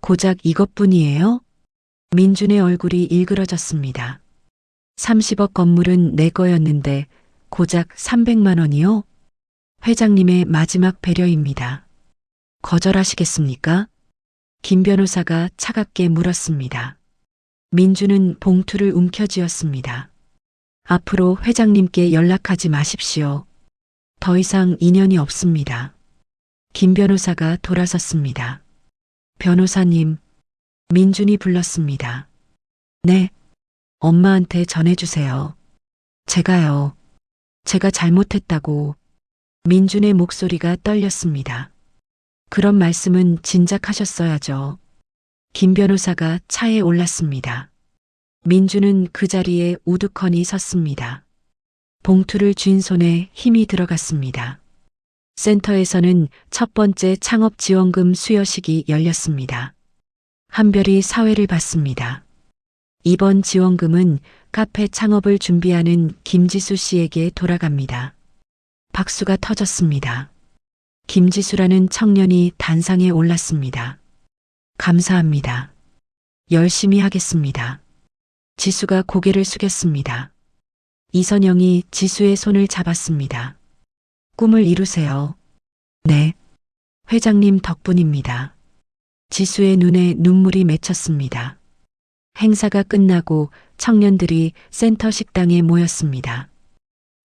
고작 이것뿐이에요? 민준의 얼굴이 일그러졌습니다. 30억 건물은 내 거였는데 고작 300만 원이요? 회장님의 마지막 배려입니다. 거절하시겠습니까? 김 변호사가 차갑게 물었습니다. 민준은 봉투를 움켜쥐었습니다. 앞으로 회장님께 연락하지 마십시오. 더 이상 인연이 없습니다. 김 변호사가 돌아섰습니다. 변호사님, 민준이 불렀습니다. 네, 엄마한테 전해주세요. 제가요. 제가 잘못했다고. 민준의 목소리가 떨렸습니다. 그런 말씀은 진작하셨어야죠. 김 변호사가 차에 올랐습니다. 민준은 그 자리에 우두커니 섰습니다. 봉투를 쥔 손에 힘이 들어갔습니다. 센터에서는 첫 번째 창업지원금 수여식이 열렸습니다. 한별이 사회를 받습니다. 이번 지원금은 카페 창업을 준비하는 김지수 씨에게 돌아갑니다. 박수가 터졌습니다. 김지수라는 청년이 단상에 올랐습니다. 감사합니다. 열심히 하겠습니다. 지수가 고개를 숙였습니다. 이선영이 지수의 손을 잡았습니다. 꿈을 이루세요. 네. 회장님 덕분입니다. 지수의 눈에 눈물이 맺혔습니다. 행사가 끝나고 청년들이 센터 식당에 모였습니다.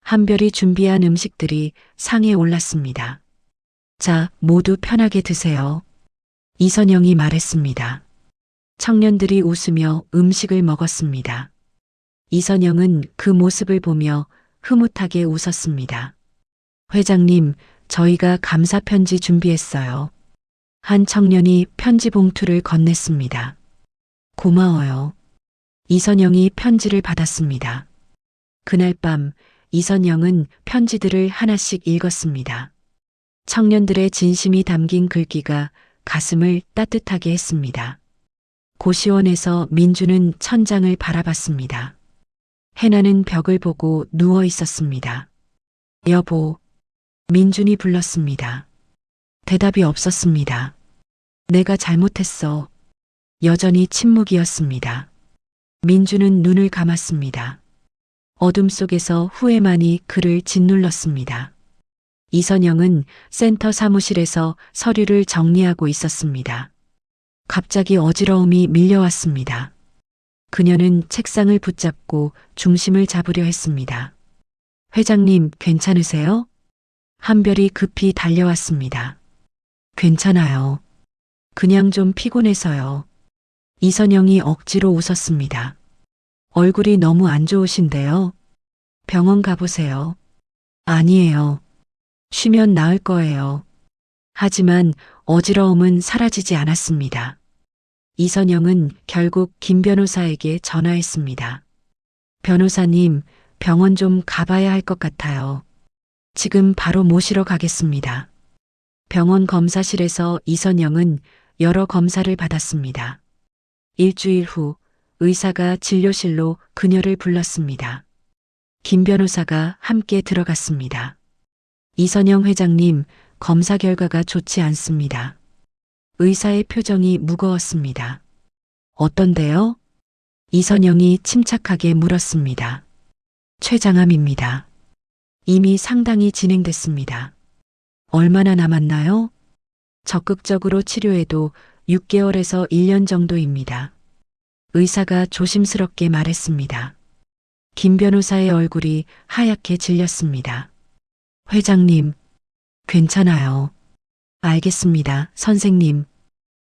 한별이 준비한 음식들이 상에 올랐습니다. 자, 모두 편하게 드세요. 이선영이 말했습니다. 청년들이 웃으며 음식을 먹었습니다. 이선영은 그 모습을 보며 흐뭇하게 웃었습니다. 회장님, 저희가 감사 편지 준비했어요. 한 청년이 편지 봉투를 건넸습니다. 고마워요. 이선영이 편지를 받았습니다. 그날 밤 이선영은 편지들을 하나씩 읽었습니다. 청년들의 진심이 담긴 글귀가 가슴을 따뜻하게 했습니다. 고시원에서 민준은 천장을 바라봤습니다. 해나는 벽을 보고 누워 있었습니다. 여보, 민준이 불렀습니다. 대답이 없었습니다. 내가 잘못했어. 여전히 침묵이었습니다. 민준은 눈을 감았습니다. 어둠 속에서 후회만이 그를 짓눌렀습니다. 이선영은 센터 사무실에서 서류를 정리하고 있었습니다. 갑자기 어지러움이 밀려왔습니다. 그녀는 책상을 붙잡고 중심을 잡으려 했습니다. 회장님, 괜찮으세요? 한별이 급히 달려왔습니다. 괜찮아요. 그냥 좀 피곤해서요. 이선영이 억지로 웃었습니다. 얼굴이 너무 안 좋으신데요. 병원 가보세요. 아니에요. 쉬면 나을 거예요. 하지만 어지러움은 사라지지 않았습니다. 이선영은 결국 김 변호사에게 전화했습니다. 변호사님, 병원 좀 가봐야 할 것 같아요. 지금 바로 모시러 가겠습니다. 병원 검사실에서 이선영은 여러 검사를 받았습니다. 일주일 후 의사가 진료실로 그녀를 불렀습니다. 김 변호사가 함께 들어갔습니다. 이선영 회장님, 검사 결과가 좋지 않습니다. 의사의 표정이 무거웠습니다. 어떤데요? 이선영이 침착하게 물었습니다. 췌장암입니다. 이미 상당히 진행됐습니다. 얼마나 남았나요? 적극적으로 치료해도 6개월에서 1년 정도입니다. 의사가 조심스럽게 말했습니다. 김 변호사의 얼굴이 하얗게 질렸습니다. 회장님, 괜찮아요. 알겠습니다, 선생님.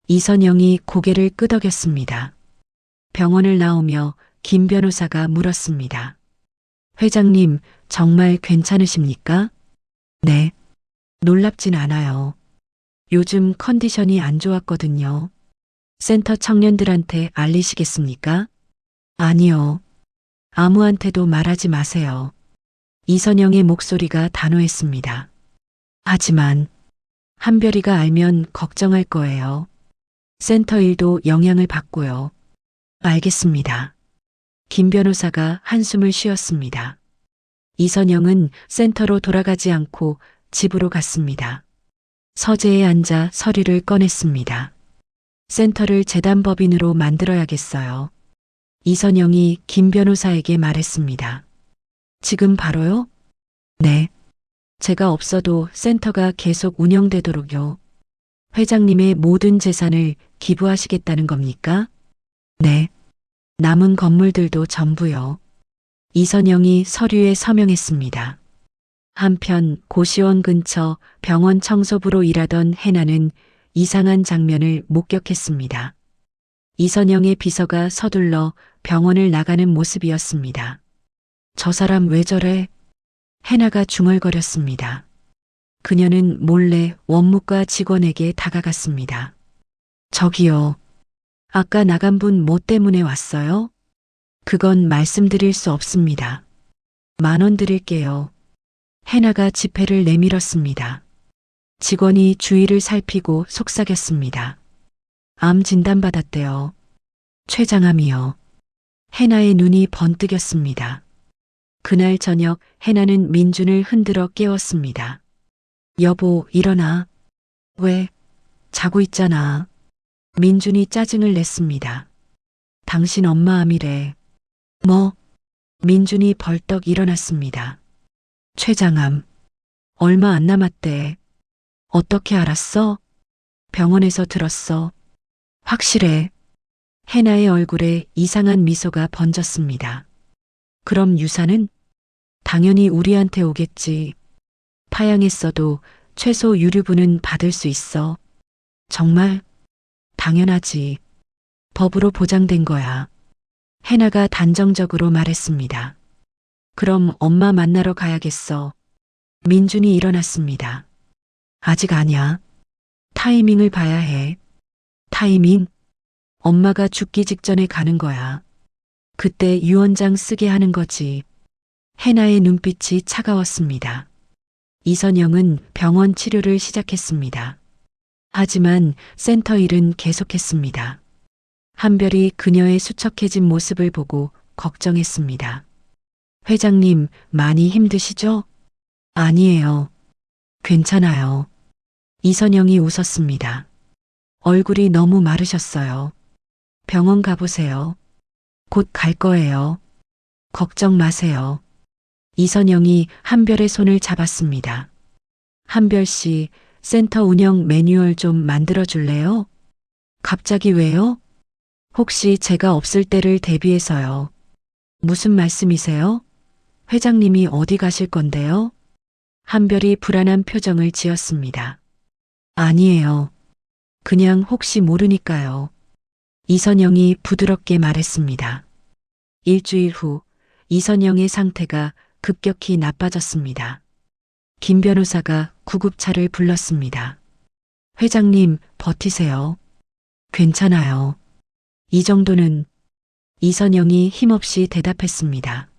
이선영이 고개를 끄덕였습니다. 병원을 나오며 김 변호사가 물었습니다. 회장님, 정말 괜찮으십니까? 네. 놀랍진 않아요. 요즘 컨디션이 안 좋았거든요. 센터 청년들한테 알리시겠습니까? 아니요. 아무한테도 말하지 마세요. 이선영의 목소리가 단호했습니다. 하지만 한별이가 알면 걱정할 거예요. 센터 일도 영향을 받고요. 알겠습니다. 김 변호사가 한숨을 쉬었습니다. 이선영은 센터로 돌아가지 않고 집으로 갔습니다. 서재에 앉아 서류를 꺼냈습니다. 센터를 재단법인으로 만들어야겠어요. 이선영이 김 변호사에게 말했습니다. 지금 바로요? 네. 제가 없어도 센터가 계속 운영되도록요. 회장님의 모든 재산을 기부하시겠다는 겁니까? 네. 남은 건물들도 전부요. 이선영이 서류에 서명했습니다. 한편 고시원 근처 병원 청소부로 일하던 해나는 이상한 장면을 목격했습니다. 이선영의 비서가 서둘러 병원을 나가는 모습이었습니다. 저 사람 왜 저래? 해나가 중얼거렸습니다. 그녀는 몰래 원무과 직원에게 다가갔습니다. 저기요. 아까 나간 분 뭐 때문에 왔어요? 그건 말씀드릴 수 없습니다. 10,000원 드릴게요. 해나가 지폐를 내밀었습니다. 직원이 주위를 살피고 속삭였습니다. 암 진단받았대요. 췌장암이요. 해나의 눈이 번뜩였습니다. 그날 저녁 해나는 민준을 흔들어 깨웠습니다. 여보, 일어나. 왜? 자고 있잖아. 민준이 짜증을 냈습니다. 당신 엄마 암이래. 뭐? 민준이 벌떡 일어났습니다. 췌장암. 얼마 안 남았대. 어떻게 알았어? 병원에서 들었어. 확실해. 해나의 얼굴에 이상한 미소가 번졌습니다. 그럼 유산은? 당연히 우리한테 오겠지. 파양했어도 최소 유류분은 받을 수 있어. 정말? 당연하지. 법으로 보장된 거야. 해나가 단정적으로 말했습니다. 그럼 엄마 만나러 가야겠어. 민준이 일어났습니다. 아직 아니야. 타이밍을 봐야 해. 타이밍? 엄마가 죽기 직전에 가는 거야. 그때 유언장 쓰게 하는 거지. 해나의 눈빛이 차가웠습니다. 이선영은 병원 치료를 시작했습니다. 하지만 센터 일은 계속했습니다. 한별이 그녀의 수척해진 모습을 보고 걱정했습니다. 회장님, 많이 힘드시죠? 아니에요. 괜찮아요. 이선영이 웃었습니다. 얼굴이 너무 마르셨어요. 병원 가보세요. 곧 갈 거예요. 걱정 마세요. 이선영이 한별의 손을 잡았습니다. 한별 씨, 센터 운영 매뉴얼 좀 만들어 줄래요? 갑자기 왜요? 혹시 제가 없을 때를 대비해서요. 무슨 말씀이세요? 회장님이 어디 가실 건데요? 한별이 불안한 표정을 지었습니다. 아니에요. 그냥 혹시 모르니까요. 이선영이 부드럽게 말했습니다. 일주일 후 이선영의 상태가 급격히 나빠졌습니다. 김 변호사가 구급차를 불렀습니다. 회장님, 버티세요. 괜찮아요. 이 정도는. 이선영이 힘없이 대답했습니다.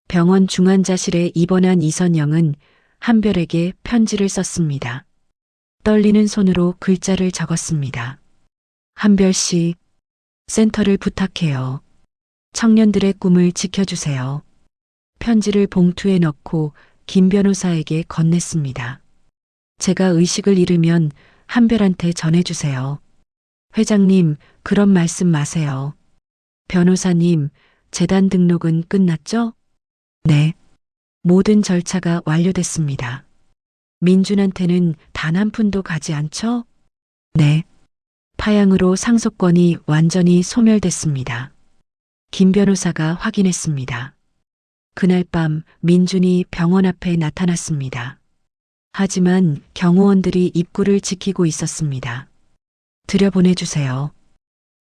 병원 중환자실에 입원한 이선영은 한별에게 편지를 썼습니다. 떨리는 손으로 글자를 적었습니다. 한별 씨, 센터를 부탁해요. 청년들의 꿈을 지켜주세요. 편지를 봉투에 넣고 김 변호사에게 건넸습니다. 제가 의식을 잃으면 한별한테 전해주세요. 회장님, 그런 말씀 마세요. 변호사님, 재단 등록은 끝났죠? 네. 모든 절차가 완료됐습니다. 민준한테는 단 한 푼도 가지 않죠? 네. 파양으로 상속권이 완전히 소멸됐습니다. 김 변호사가 확인했습니다. 그날 밤 민준이 병원 앞에 나타났습니다. 하지만 경호원들이 입구를 지키고 있었습니다. 들여보내주세요.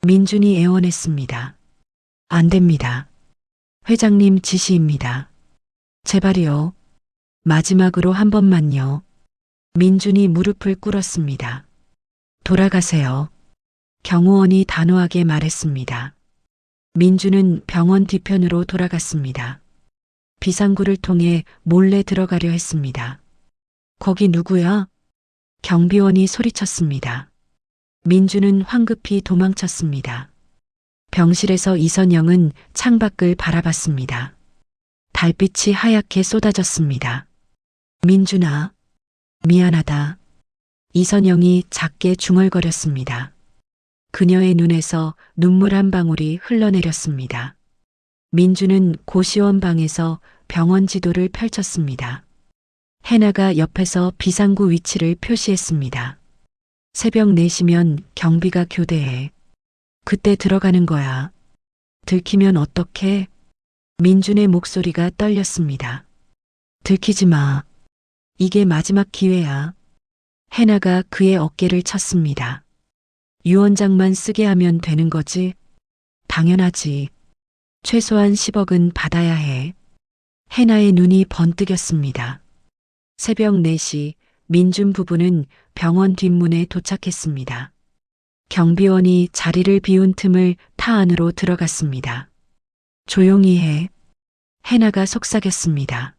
민준이 애원했습니다. 안 됩니다. 회장님 지시입니다. 제발이요. 마지막으로 한 번만요. 민준이 무릎을 꿇었습니다. 돌아가세요. 경호원이 단호하게 말했습니다. 민준은 병원 뒤편으로 돌아갔습니다. 비상구를 통해 몰래 들어가려 했습니다. 거기 누구야? 경비원이 소리쳤습니다. 민준은 황급히 도망쳤습니다. 병실에서 이선영은 창밖을 바라봤습니다. 달빛이 하얗게 쏟아졌습니다. 민준아, 미안하다. 이선영이 작게 중얼거렸습니다. 그녀의 눈에서 눈물 한 방울이 흘러내렸습니다. 민준은 고시원 방에서 병원 지도를 펼쳤습니다. 해나가 옆에서 비상구 위치를 표시했습니다. 새벽 4시면 경비가 교대해. 그때 들어가는 거야. 들키면 어떡해? 민준의 목소리가 떨렸습니다. 들키지 마. 이게 마지막 기회야. 해나가 그의 어깨를 쳤습니다. 유 원장만 쓰게 하면 되는 거지? 당연하지. 최소한 10억은 받아야 해. 해나의 눈이 번뜩였습니다. 새벽 4시 민준 부부는 병원 뒷문에 도착했습니다. 경비원이 자리를 비운 틈을 타 안으로 들어갔습니다. 조용히 해. 해나가 속삭였습니다.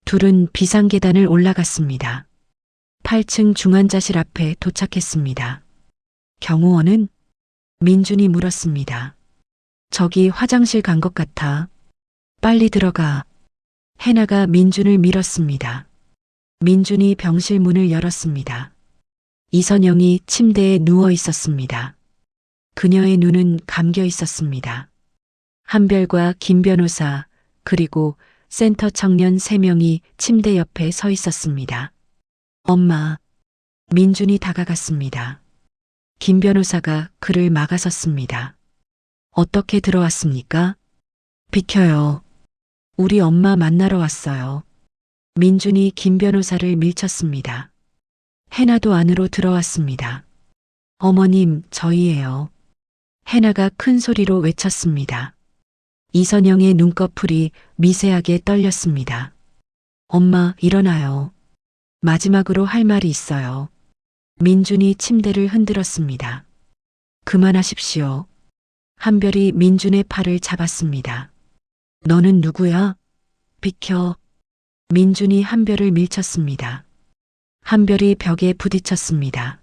둘은 비상계단을 올라갔습니다. 8층 중환자실 앞에 도착했습니다. 경호원은? 민준이 물었습니다. 저기 화장실 간 것 같아. 빨리 들어가. 해나가 민준을 밀었습니다. 민준이 병실 문을 열었습니다. 이선영이 침대에 누워 있었습니다. 그녀의 눈은 감겨 있었습니다. 한별과 김 변호사 그리고 센터 청년 3명이 침대 옆에 서 있었습니다. 엄마. 민준이 다가갔습니다. 김 변호사가 그를 막아섰습니다. 어떻게 들어왔습니까? 비켜요. 우리 엄마 만나러 왔어요. 민준이 김 변호사를 밀쳤습니다. 해나도 안으로 들어왔습니다. 어머님, 저희예요. 해나가 큰 소리로 외쳤습니다. 이선영의 눈꺼풀이 미세하게 떨렸습니다. 엄마, 일어나요. 마지막으로 할 말이 있어요. 민준이 침대를 흔들었습니다. 그만하십시오. 한별이 민준의 팔을 잡았습니다. 너는 누구야? 비켜. 민준이 한별을 밀쳤습니다. 한별이 벽에 부딪혔습니다.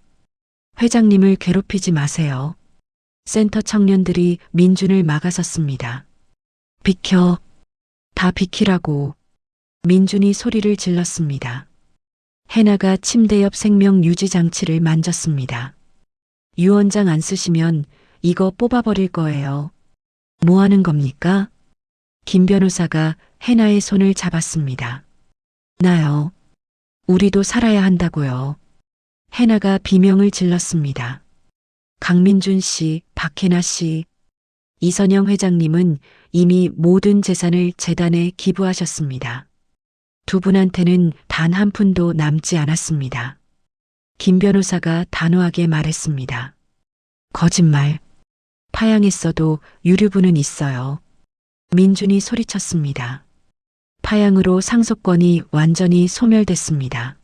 회장님을 괴롭히지 마세요. 센터 청년들이 민준을 막아섰습니다. 비켜. 다 비키라고. 민준이 소리를 질렀습니다. 해나가 침대 옆 생명 유지 장치를 만졌습니다. 유 원장 안 쓰시면 이거 뽑아버릴 거예요. 뭐 하는 겁니까? 김 변호사가 해나의 손을 잡았습니다. 나요. 우리도 살아야 한다고요. 해나가 비명을 질렀습니다. 강민준 씨, 박해나 씨, 이선영 회장님은 이미 모든 재산을 재단에 기부하셨습니다. 두 분한테는 단 한 푼도 남지 않았습니다. 김 변호사가 단호하게 말했습니다. 거짓말. 파양했어도 유류분은 있어요. 민준이 소리쳤습니다. 파양으로 상속권이 완전히 소멸됐습니다.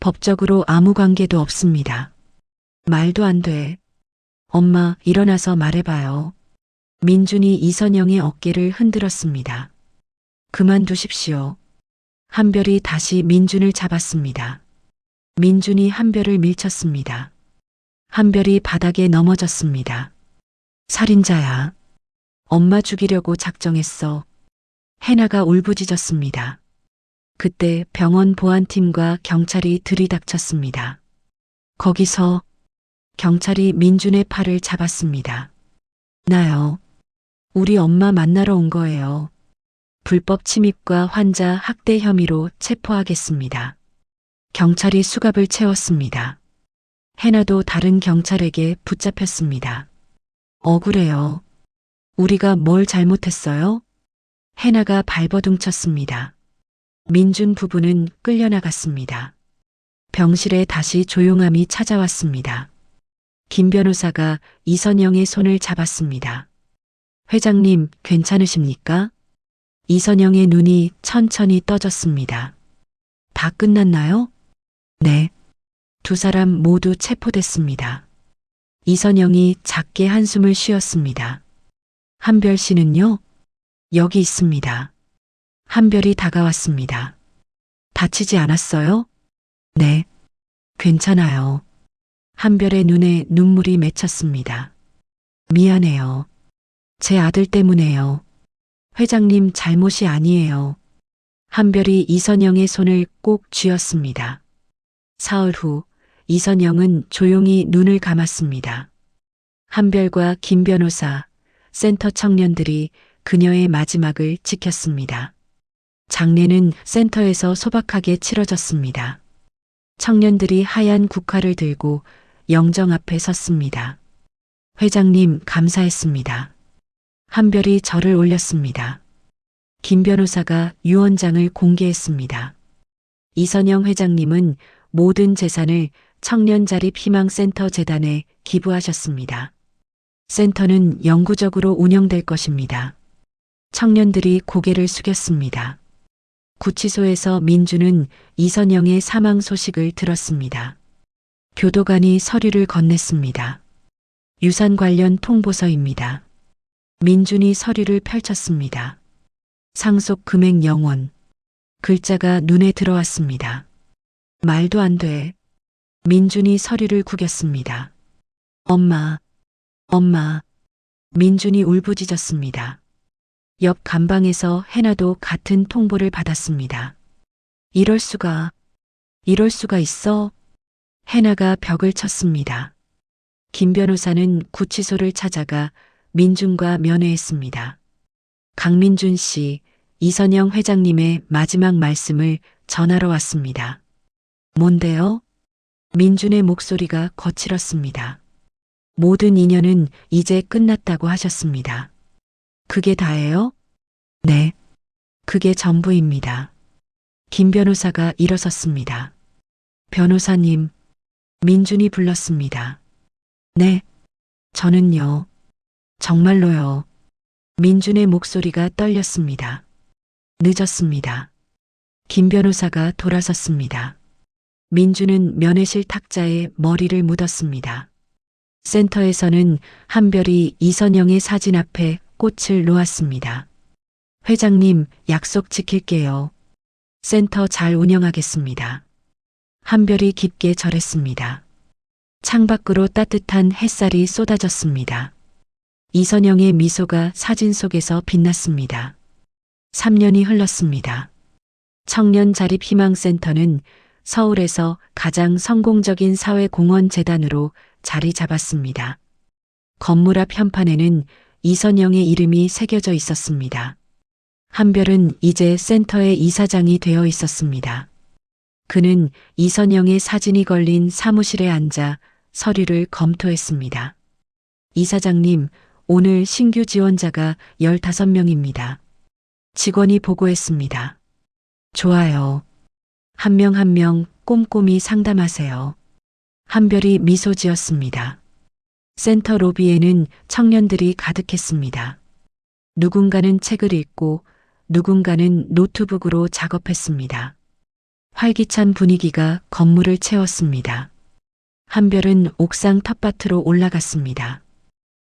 법적으로 아무 관계도 없습니다. 말도 안 돼. 엄마, 일어나서 말해봐요. 민준이 이선영의 어깨를 흔들었습니다. 그만두십시오. 한별이 다시 민준을 잡았습니다. 민준이 한별을 밀쳤습니다. 한별이 바닥에 넘어졌습니다. 살인자야. 엄마 죽이려고 작정했어. 해나가 울부짖었습니다. 그때 병원 보안팀과 경찰이 들이닥쳤습니다. 거기서 경찰이 민준의 팔을 잡았습니다. 나요. 우리 엄마 만나러 온 거예요. 불법 침입과 환자 학대 혐의로 체포하겠습니다. 경찰이 수갑을 채웠습니다. 해나도 다른 경찰에게 붙잡혔습니다. 억울해요. 우리가 뭘 잘못했어요? 해나가 발버둥쳤습니다. 민준 부부는 끌려나갔습니다. 병실에 다시 조용함이 찾아왔습니다. 김 변호사가 이선영의 손을 잡았습니다. 회장님, 괜찮으십니까? 이선영의 눈이 천천히 떠졌습니다. 다 끝났나요? 네. 두 사람 모두 체포됐습니다. 이선영이 작게 한숨을 쉬었습니다. 한별 씨는요? 여기 있습니다. 한별이 다가왔습니다. 다치지 않았어요? 네. 괜찮아요. 한별의 눈에 눈물이 맺혔습니다. 미안해요. 제 아들 때문에요. 회장님 잘못이 아니에요. 한별이 이선영의 손을 꼭 쥐었습니다. 사흘 후 이선영은 조용히 눈을 감았습니다. 한별과 김 변호사, 센터 청년들이 그녀의 마지막을 지켰습니다. 장례는 센터에서 소박하게 치러졌습니다. 청년들이 하얀 국화를 들고 영정 앞에 섰습니다. 회장님 감사했습니다. 한별이 절을 올렸습니다. 김 변호사가 유언장을 공개했습니다. 이선영 회장님은 모든 재산을 청년자립희망센터 재단에 기부하셨습니다. 센터는 영구적으로 운영될 것입니다. 청년들이 고개를 숙였습니다. 구치소에서 민주는 이선영의 사망 소식을 들었습니다. 교도관이 서류를 건넸습니다. 유산 관련 통보서입니다. 민준이 서류를 펼쳤습니다. 상속 금액 0원. 글자가 눈에 들어왔습니다. 말도 안 돼. 민준이 서류를 구겼습니다. 엄마, 엄마. 민준이 울부짖었습니다. 옆 감방에서 해나도 같은 통보를 받았습니다. 이럴 수가 있어? 해나가 벽을 쳤습니다. 김 변호사는 구치소를 찾아가 민준과 면회했습니다. 강민준 씨, 이선영 회장님의 마지막 말씀을 전하러 왔습니다. 뭔데요? 민준의 목소리가 거칠었습니다. 모든 인연은 이제 끝났다고 하셨습니다. 그게 다예요? 네. 그게 전부입니다. 김 변호사가 일어섰습니다. 변호사님, 민준이 불렀습니다. 네. 저는요. 정말로요. 민준의 목소리가 떨렸습니다. 늦었습니다. 김 변호사가 돌아섰습니다. 민준은 면회실 탁자에 머리를 묻었습니다. 센터에서는 한별이 이선영의 사진 앞에 꽃을 놓았습니다. 회장님, 약속 지킬게요. 센터 잘 운영하겠습니다. 한별이 깊게 절했습니다. 창밖으로 따뜻한 햇살이 쏟아졌습니다. 이선영의 미소가 사진 속에서 빛났습니다. 3년이 흘렀습니다. 청년자립희망센터는 서울에서 가장 성공적인 사회공헌재단으로 자리 잡았습니다. 건물 앞 현판에는 이선영의 이름이 새겨져 있었습니다. 한별은 이제 센터의 이사장이 되어 있었습니다. 그는 이선영의 사진이 걸린 사무실에 앉아 서류를 검토했습니다. 이사장님, 오늘 신규 지원자가 15명입니다. 직원이 보고했습니다. 좋아요. 한 명 한 명 꼼꼼히 상담하세요. 한별이 미소 지었습니다. 센터 로비에는 청년들이 가득했습니다. 누군가는 책을 읽고 누군가는 노트북으로 작업했습니다. 활기찬 분위기가 건물을 채웠습니다. 한별은 옥상 텃밭으로 올라갔습니다.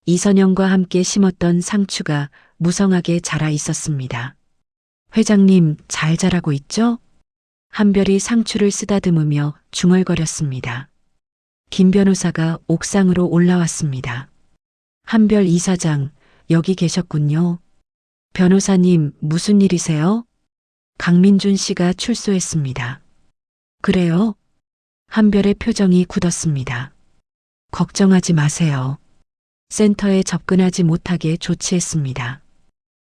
이선영과 함께 심었던 상추가 무성하게 자라 있었습니다. 회장님, 잘 자라고 있죠? 한별이 상추를 쓰다듬으며 중얼거렸습니다. 김 변호사가 옥상으로 올라왔습니다. 한별 이사장, 여기 계셨군요. 변호사님, 무슨 일이세요? 강민준 씨가 출소했습니다. 그래요? 한별의 표정이 굳었습니다. 걱정하지 마세요. 센터에 접근하지 못하게 조치했습니다.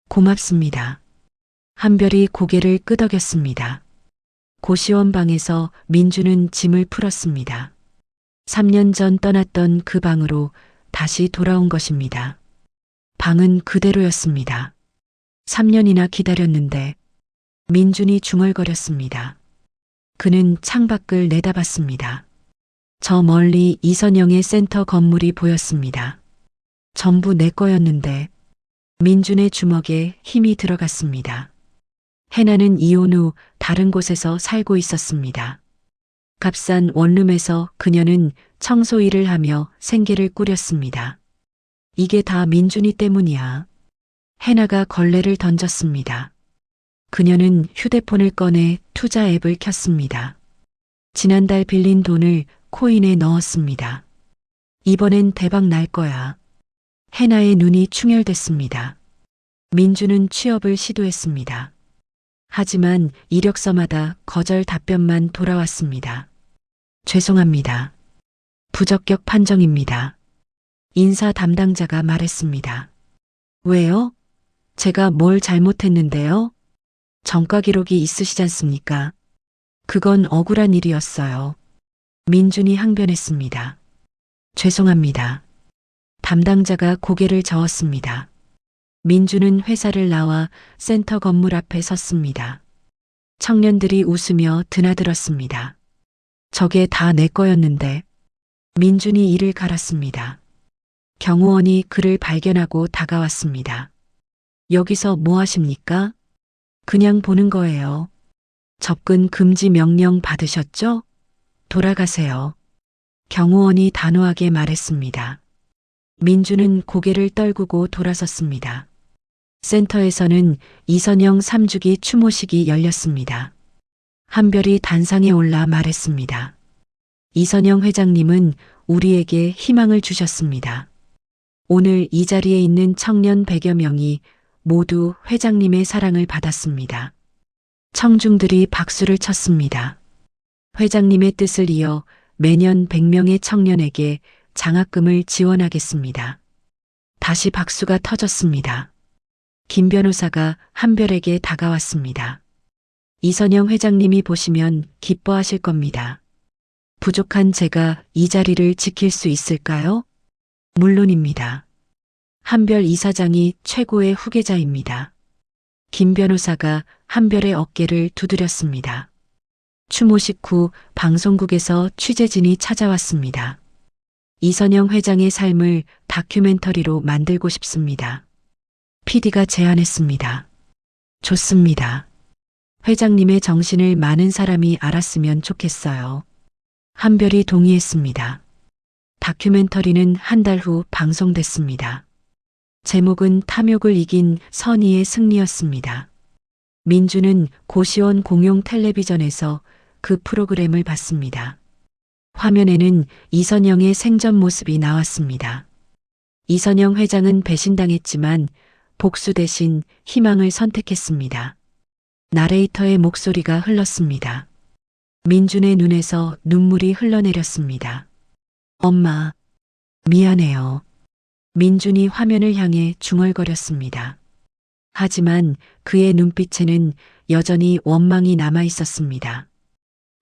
고맙습니다. 한별이 고개를 끄덕였습니다. 고시원 방에서 민주는 짐을 풀었습니다. 3년 전 떠났던 그 방으로 다시 돌아온 것입니다. 방은 그대로였습니다. 3년이나 기다렸는데 민준이 중얼거렸습니다. 그는 창밖을 내다봤습니다. 저 멀리 이선영의 센터 건물이 보였습니다. 전부 내 거였는데 민준의 주먹에 힘이 들어갔습니다. 해나는 이혼 후 다른 곳에서 살고 있었습니다. 값싼 원룸에서 그녀는 청소 일을 하며 생계를 꾸렸습니다. 이게 다 민준이 때문이야. 해나가 걸레를 던졌습니다. 그녀는 휴대폰을 꺼내 투자 앱을 켰습니다. 지난달 빌린 돈을 코인에 넣었습니다. 이번엔 대박 날 거야. 해나의 눈이 충혈됐습니다. 민주는 취업을 시도했습니다. 하지만 이력서마다 거절 답변만 돌아왔습니다. 죄송합니다. 부적격 판정입니다. 인사 담당자가 말했습니다. 왜요? 제가 뭘 잘못했는데요? 전과 기록이 있으시지 않습니까? 그건 억울한 일이었어요. 민준이 항변했습니다. 죄송합니다. 담당자가 고개를 저었습니다. 민주는 회사를 나와 센터 건물 앞에 섰습니다. 청년들이 웃으며 드나들었습니다. 저게 다 내 거였는데. 민준이 이를 갈았습니다. 경호원이 그를 발견하고 다가왔습니다. 여기서 뭐 하십니까? 그냥 보는 거예요. 접근 금지 명령 받으셨죠? 돌아가세요. 경호원이 단호하게 말했습니다. 민주는 고개를 떨구고 돌아섰습니다. 센터에서는 이선영 3주기 추모식이 열렸습니다. 한별이 단상에 올라 말했습니다. 이선영 회장님은 우리에게 희망을 주셨습니다. 오늘 이 자리에 있는 청년 100여 명이 모두 회장님의 사랑을 받았습니다. 청중들이 박수를 쳤습니다. 회장님의 뜻을 이어 매년 100명의 청년에게 장학금을 지원하겠습니다. 다시 박수가 터졌습니다. 김 변호사가 한별에게 다가왔습니다. 이선영 회장님이 보시면 기뻐하실 겁니다. 부족한 제가 이 자리를 지킬 수 있을까요? 물론입니다. 한별 이사장이 최고의 후계자입니다. 김 변호사가 한별의 어깨를 두드렸습니다. 추모식 후 방송국에서 취재진이 찾아왔습니다. 이선영 회장의 삶을 다큐멘터리로 만들고 싶습니다. PD가 제안했습니다. 좋습니다. 회장님의 정신을 많은 사람이 알았으면 좋겠어요. 한별이 동의했습니다. 다큐멘터리는 한 달 후 방송됐습니다. 제목은 탐욕을 이긴 선의의 승리였습니다. 민주는 고시원 공용 텔레비전에서 그 프로그램을 봤습니다. 화면에는 이선영의 생전 모습이 나왔습니다. 이선영 회장은 배신당했지만 복수 대신 희망을 선택했습니다. 나레이터의 목소리가 흘렀습니다. 민준의 눈에서 눈물이 흘러내렸습니다. 엄마, 미안해요. 민준이 화면을 향해 중얼거렸습니다. 하지만 그의 눈빛에는 여전히 원망이 남아 있었습니다.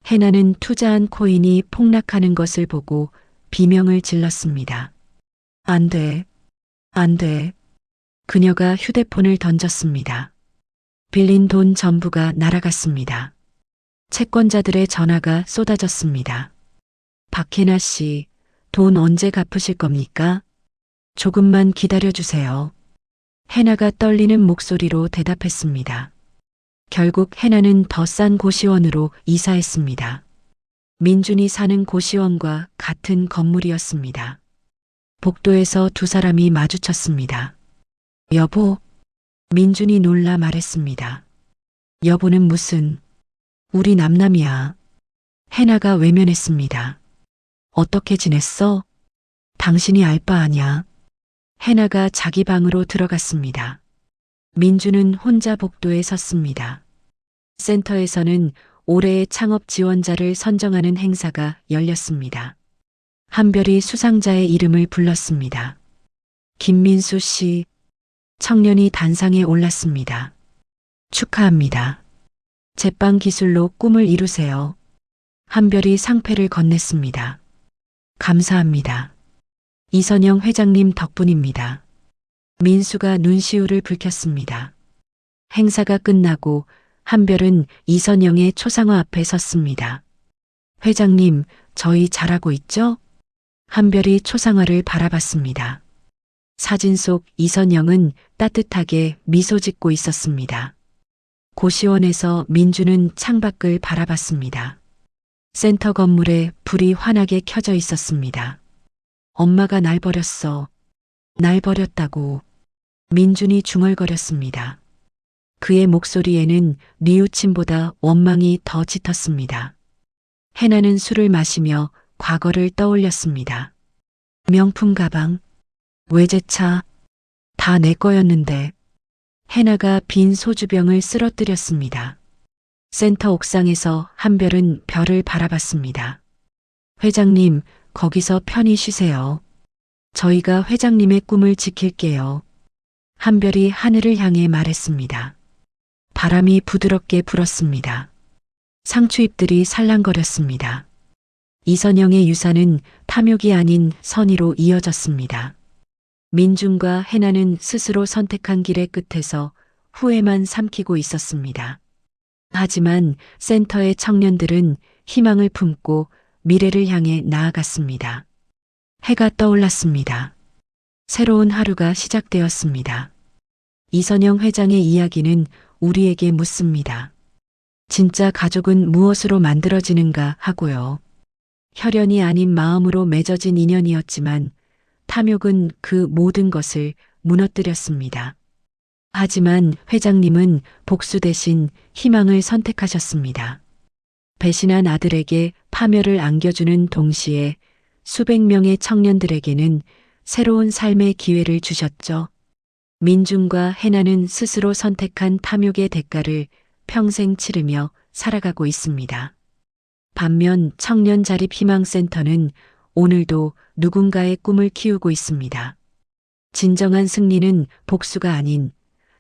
해나는 투자한 코인이 폭락하는 것을 보고 비명을 질렀습니다. 안 돼, 안 돼. 그녀가 휴대폰을 던졌습니다. 빌린 돈 전부가 날아갔습니다. 채권자들의 전화가 쏟아졌습니다. 박해나 씨, 돈 언제 갚으실 겁니까? 조금만 기다려주세요. 해나가 떨리는 목소리로 대답했습니다. 결국 해나는 더 싼 고시원으로 이사했습니다. 민준이 사는 고시원과 같은 건물이었습니다. 복도에서 두 사람이 마주쳤습니다. 여보, 민준이 놀라 말했습니다. 여보는 무슨, 우리 남남이야. 해나가 외면했습니다. 어떻게 지냈어? 당신이 알 바 아냐. 해나가 자기 방으로 들어갔습니다. 민주는 혼자 복도에 섰습니다. 센터에서는 올해의 창업 지원자를 선정하는 행사가 열렸습니다. 한별이 수상자의 이름을 불렀습니다. 김민수 씨, 청년이 단상에 올랐습니다. 축하합니다. 제빵 기술로 꿈을 이루세요. 한별이 상패를 건넸습니다. 감사합니다. 이선영 회장님 덕분입니다. 민수가 눈시울을 붉혔습니다. 행사가 끝나고 한별은 이선영의 초상화 앞에 섰습니다. 회장님, 저희 잘하고 있죠? 한별이 초상화를 바라봤습니다. 사진 속 이선영은 따뜻하게 미소 짓고 있었습니다. 고시원에서 민주는 창밖을 바라봤습니다. 센터 건물에 불이 환하게 켜져 있었습니다. 엄마가 날 버렸어. 날 버렸다고. 민준이 중얼거렸습니다. 그의 목소리에는 뉘우침보다 원망이 더 짙었습니다. 해나는 술을 마시며 과거를 떠올렸습니다. 명품 가방, 외제차, 다 내 거였는데. 해나가 빈 소주병을 쓰러뜨렸습니다. 센터 옥상에서 한별은 별을 바라봤습니다. 회장님, 거기서 편히 쉬세요. 저희가 회장님의 꿈을 지킬게요. 한별이 하늘을 향해 말했습니다. 바람이 부드럽게 불었습니다. 상추잎들이 살랑거렸습니다. 이선영의 유산은 탐욕이 아닌 선의로 이어졌습니다. 민준과 해나는 스스로 선택한 길의 끝에서 후회만 삼키고 있었습니다. 하지만 센터의 청년들은 희망을 품고 미래를 향해 나아갔습니다. 해가 떠올랐습니다. 새로운 하루가 시작되었습니다. 이선영 회장의 이야기는 우리에게 묻습니다. 진짜 가족은 무엇으로 만들어지는가 하고요. 혈연이 아닌 마음으로 맺어진 인연이었지만 탐욕은 그 모든 것을 무너뜨렸습니다. 하지만 회장님은 복수 대신 희망을 선택하셨습니다. 배신한 아들에게 파멸을 안겨주는 동시에 수백 명의 청년들에게는 새로운 삶의 기회를 주셨죠. 민준과 해나는 스스로 선택한 탐욕의 대가를 평생 치르며 살아가고 있습니다. 반면 청년자립희망센터는 오늘도 누군가의 꿈을 키우고 있습니다. 진정한 승리는 복수가 아닌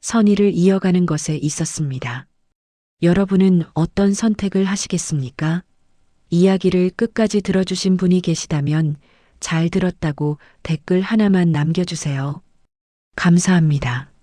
선의를 이어가는 것에 있었습니다. 여러분은 어떤 선택을 하시겠습니까? 이야기를 끝까지 들어주신 분이 계시다면 잘 들었다고 댓글 하나만 남겨주세요. 감사합니다.